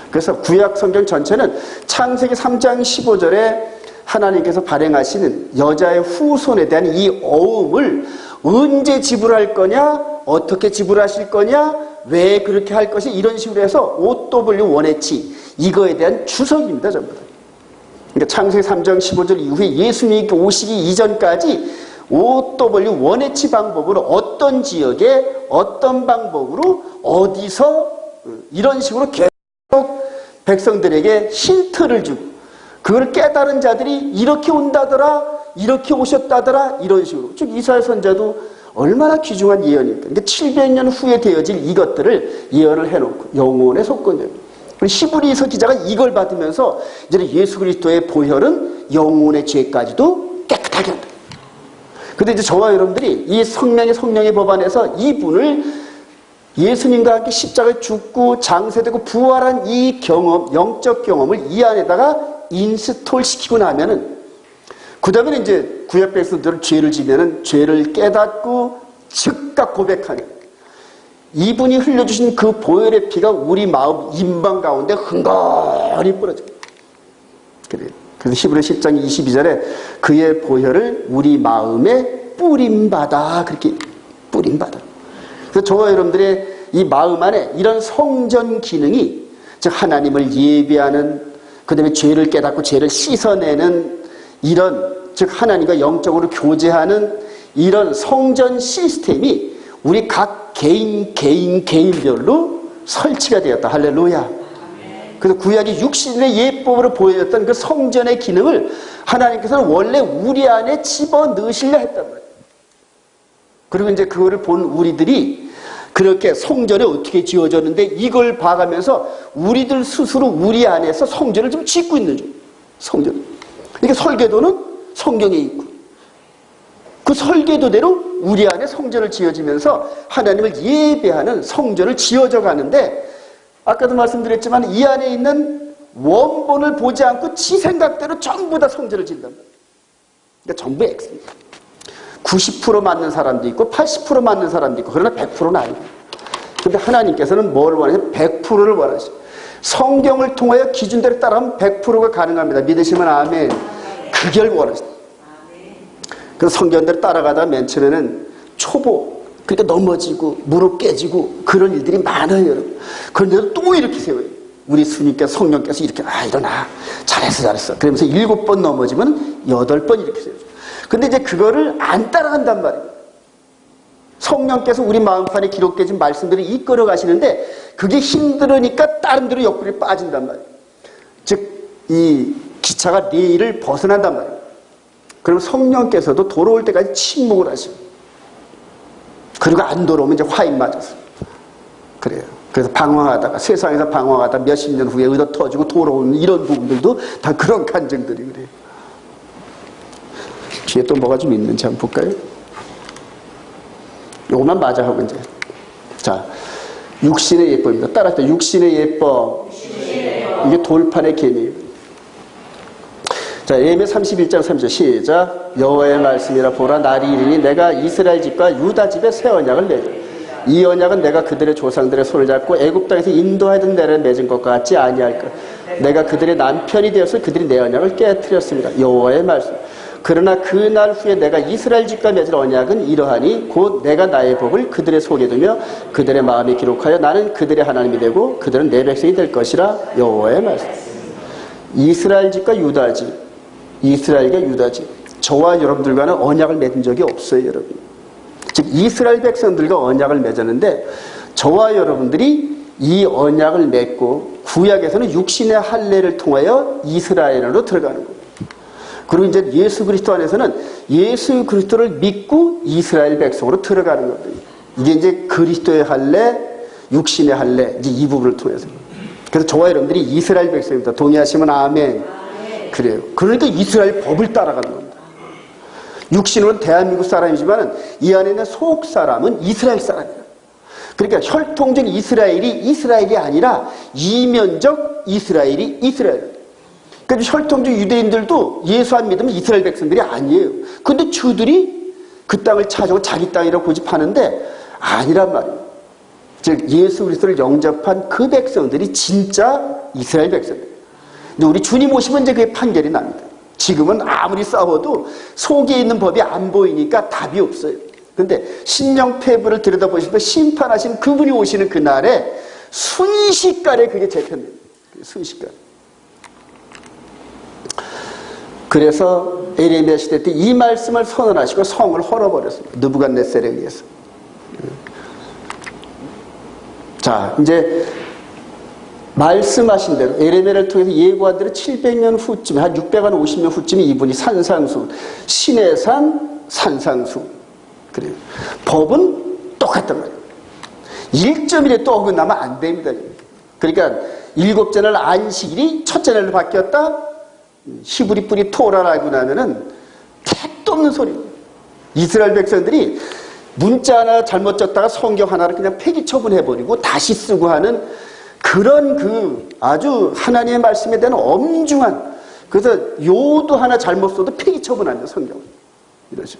그래서 구약 성경 전체는 창세기 3장 15절에 하나님께서 발행하시는 여자의 후손에 대한 이 어음을 언제 지불할 거냐, 어떻게 지불하실 거냐, 왜 그렇게 할 것이 이런 식으로 해서 OW 원해치 이거에 대한 주석입니다. 전부 다. 그러니까 창세기 3장 15절 이후에 예수님이 오시기 이전까지 OW 원해치 방법으로 어떤 지역에 어떤 방법으로 어디서 이런 식으로 계속 백성들에게 힌트를 주고 그걸 깨달은 자들이 이렇게 온다더라, 이렇게 오셨다더라 이런 식으로. 즉 이사야 선지자도 얼마나 귀중한 예언입니까? 그러니까 700년 후에 되어질 이것들을 예언을 해놓고 영혼의 속건제물. 히브리서 기자가 이걸 받으면서 이제 예수 그리스도의 보혈은 영혼의 죄까지도 깨끗하게 한다. 근데 이제 저와 여러분들이 이 성령의 법 안에서 이분을 예수님과 함께 십자가에 죽고 장세되고 부활한 이 경험, 영적 경험을 이 안에다가 인스톨 시키고 나면은 그 다음에 이제 구약 백성들은 죄를 지면은 죄를 깨닫고 즉각 고백하는 이분이 흘려주신 그 보혈의 피가 우리 마음 인방 가운데 흥건히 뿌려져요. 그래서 히브리 10장 22절에 그의 보혈을 우리 마음에 뿌림받아 그렇게 뿌림받아. 그래서 저와 여러분들의 이 마음 안에 이런 성전 기능이 즉 하나님을 예배하는 그 다음에 죄를 깨닫고 죄를 씻어내는 이런 즉 하나님과 영적으로 교제하는 이런 성전 시스템이 우리 각 개인별로 설치가 되었다. 할렐루야. 그래서 구약이 육신의 예법으로 보여졌던 그 성전의 기능을 하나님께서는 원래 우리 안에 집어넣으시려 했단 말이에요. 그리고 이제 그거를 본 우리들이 그렇게 성전이 어떻게 지어졌는데 이걸 봐가면서 우리들 스스로 우리 안에서 성전을 좀 짓고 있는 중. 성전. 이게 설계도는 성경에 있고 그 설계도대로 우리 안에 성전을 지어지면서 하나님을 예배하는 성전을 지어져 가는데 아까도 말씀드렸지만 이 안에 있는 원본을 보지 않고 지 생각대로 전부 다 성전을 짓는단 말이에요. 그러니까 전부 X입니다. 90% 맞는 사람도 있고 80% 맞는 사람도 있고 그러나 100%는 아니에요. 그런데 하나님께서는 뭘 원하세요? 100%를 원하세요. 성경을 통하여 기준대로 따라하면 100%가 가능합니다. 믿으시면 아멘. 그걸 원하세요. 그래서 성경대로 따라가다 맨 처음에는 초보, 그러니까 넘어지고 무릎 깨지고 그런 일들이 많아요, 여러분. 그런데도 또 이렇게 세워요. 우리 스님께서 성령께서 이렇게 일어나. 잘했어. 그러면서 7번 넘어지면 8번 이렇게 세워요. 근데 이제 그거를 안 따라간단 말이에요. 성령께서 우리 마음판에 기록되어진 말씀들을 이끌어 가시는데 그게 힘들으니까 다른 데로 옆구리에 빠진단 말이에요. 즉 이 기차가 레일을 벗어난단 말이에요. 그럼 성령께서도 돌아올 때까지 침묵을 하시고 그리고 안 돌아오면 이제 화인 맞았어요. 그래요. 그래서 방황하다가 세상에서 방황하다 몇십 년 후에 의도 터지고 돌아오는 이런 부분들도 다 그런 간증들이 그래요. 뒤에 또 뭐가 좀 있는지 한번 볼까요? 요것만 맞아 하고 이제 자 육신의 예법입니다. 따라서 육신의 예법. 이게 돌판의 개념이에요. 자, 예레미야 31장 3절 시작. 여호와의 말씀이라 보라 날이 이르니 내가 이스라엘 집과 유다 집에 새 언약을 내리라. 이 언약은 내가 그들의 조상들의 손을 잡고 애굽 땅에서 인도하던 데를 맺은 것과 같지 아니할까. 내가 그들의 남편이 되어서 그들이 내 언약을 깨뜨렸습니다. 여호와의 말씀. 그러나 그 날 후에 내가 이스라엘 집과 맺을 언약은 이러하니 곧 내가 나의 법을 그들의 속에 두며 그들의 마음에 기록하여 나는 그들의 하나님이 되고 그들은 내 백성이 될 것이라. 여호와의 말씀. 이스라엘 집과 유다 집, 이스라엘과 유다 집, 저와 여러분들과는 언약을 맺은 적이 없어요, 여러분. 즉 이스라엘 백성들과 언약을 맺었는데 저와 여러분들이 이 언약을 맺고 구약에서는 육신의 할례를 통하여 이스라엘로 들어가는 겁니다. 그리고 이제 예수 그리스도 안에서는 예수 그리스도를 믿고 이스라엘 백성으로 들어가는 겁니다. 이게 이제 그리스도의 할례, 육신의 할례, 이제 이 부분을 통해서. 그래서 저와 여러분들이 이스라엘 백성입니다. 동의하시면 아멘. 그래요. 그러니까 이스라엘 법을 따라가는 겁니다. 육신으로는 대한민국 사람이지만 이 안에 있는 속 사람은 이스라엘 사람이에요. 그러니까 혈통적 이스라엘이 아니라 이면적 이스라엘이 이스라엘. 그러니까 혈통적 유대인들도 예수 안 믿으면 이스라엘 백성들이 아니에요. 근데 저들이 그 땅을 찾아오고 자기 땅이라고 고집하는데 아니란 말이에요. 즉 예수 그리스도를 영접한 그 백성들이 진짜 이스라엘 백성들. 근데 우리 주님 오시면 이제 그게 판결이 납니다. 지금은 아무리 싸워도 속에 있는 법이 안 보이니까 답이 없어요. 근데 신령폐부를 들여다보시면 심판하신 그분이 오시는 그날에 순식간에 그게 재편됩니다. 순식간에. 그래서 에레미야 시대 때 이 말씀을 선언하시고 성을 헐어버렸습니다. 느부갓네살에 의해서. 자, 이제 말씀하신 대로 에레미야를 통해서 예고한 대로 700년 후쯤에 한 650년 후쯤에 이분이 산상수, 신의 산 산상수. 그래요. 법은 똑같단 말이에요. 1.1에 또 어긋나면 안 됩니다. 그러니까 7째 날 안식일이 첫째 날로 바뀌었다. 히브리 뿌리 토라라고 나면은 택도 없는 소리예요. 이스라엘 백성들이 문자 하나 잘못 졌다가 성경 하나를 그냥 폐기 처분해버리고 다시 쓰고 하는 그런 그 아주 하나님의 말씀에 대한 엄중한, 그래서 요도 하나 잘못 써도 폐기 처분하는 성경을. 이러죠.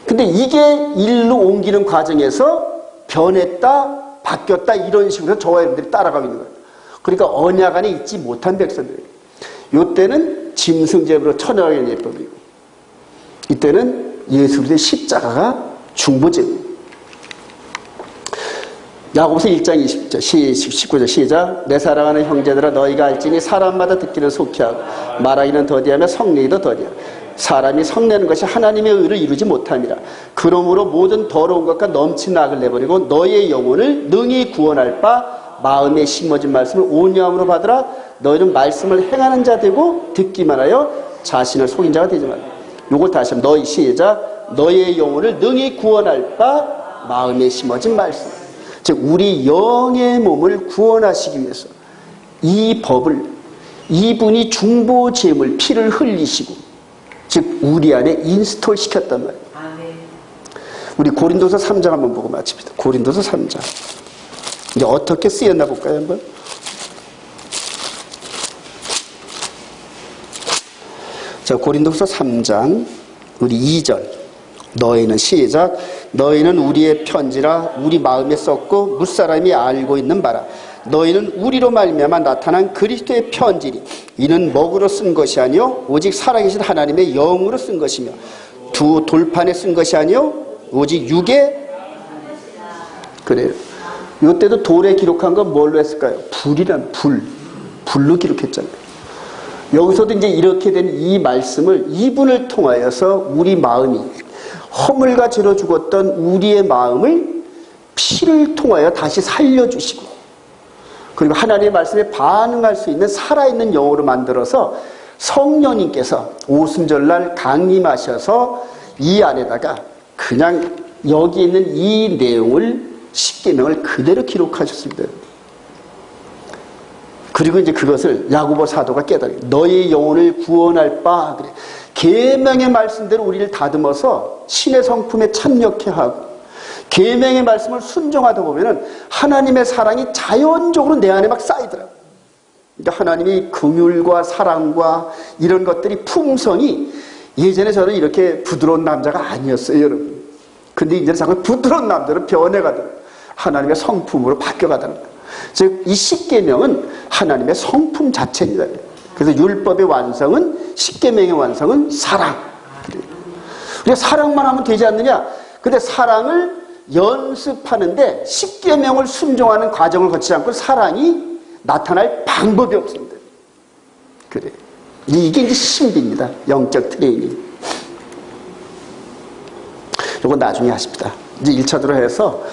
근데 이게 일로 옮기는 과정에서 변했다, 바뀌었다 이런 식으로 저와 여러분들이 따라가고 있는 거예요. 그러니까 언약 안에 있지 못한 백성들이에요. 이때는 짐승제물로 천하의 예법이고 이때는 예수 그리스도의 십자가가 중보제물. 야고보서 1장 20절 19절 시작. 내 사랑하는 형제들아 너희가 알지니 사람마다 듣기는 속히 하고 말하기는 더디하며 성내기도 더디하고 사람이 성내는 것이 하나님의 의를 이루지 못함이라. 그러므로 모든 더러운 것과 넘치는 악을 내버리고 너희의 영혼을 능히 구원할 바 마음에 심어진 말씀을 온유함으로 받으라. 너희는 말씀을 행하는 자 되고 듣기만 하여 자신을 속인 자가 되지 말라. 요걸 다시 한번 너희 시작. 너희의 영혼을 능히 구원할 바 마음에 심어진 말씀. 즉 우리 영의 몸을 구원하시기 위해서 이 법을 이분이 중보제물 피를 흘리시고 즉 우리 안에 인스톨 시켰단 말이에요. 우리 고린도서 3장 한번 보고 마칩니다. 고린도서 3장. 이제 어떻게 쓰였나 볼까요 한번. 자, 고린도서 3장 우리 2절. 너희는 시작. 너희는 우리의 편지라 우리 마음에 썼고 무사람이 알고 있는 바라. 너희는 우리로 말미암아 나타난 그리스도의 편지리. 이는 먹으로 쓴 것이 아니요 오직 살아계신 하나님의 영으로 쓴 것이며 두 돌판에 쓴 것이 아니요 오직 육에. 그래요. 이때도 돌에 기록한 건 뭘로 했을까요? 불이란 불로 기록했잖아요. 여기서도 이제 이렇게 된 이 말씀을 이분을 통하여서 우리 마음이 허물과 죄로 죽었던 우리의 마음을 피를 통하여 다시 살려주시고 그리고 하나님의 말씀에 반응할 수 있는 살아있는 영으로 만들어서 성령님께서 오순절날 강림하셔서 이 안에다가 그냥 여기 있는 이 내용을 십계명을 그대로 기록하셨습니다. 그리고 이제 그것을 야고보 사도가 깨달아요. 너희 영혼을 구원할 바 그래. 계명의 말씀대로 우리를 다듬어서 신의 성품에 참여케 하고 계명의 말씀을 순종하다 보면은 하나님의 사랑이 자연적으로 내 안에 막 쌓이더라고요. 그러니까 하나님이 긍휼과 사랑과 이런 것들이 품성이 예전에 저는 이렇게 부드러운 남자가 아니었어요, 여러분. 근데 이제는 자꾸 부드러운 남자로 변해가더라고요. 하나님의 성품으로 바뀌어가더라고요. 즉, 이 십계명은 하나님의 성품 자체입니다. 그래서 율법의 완성은, 십계명의 완성은 사랑. 그래서 사랑만 하면 되지 않느냐? 근데 사랑을 연습하는데 십계명을 순종하는 과정을 거치지 않고 사랑이 나타날 방법이 없습니다. 그래. 이게 이제 신비입니다. 영적 트레이닝. 이건 나중에 하십니다. 이제 1차적으로 해서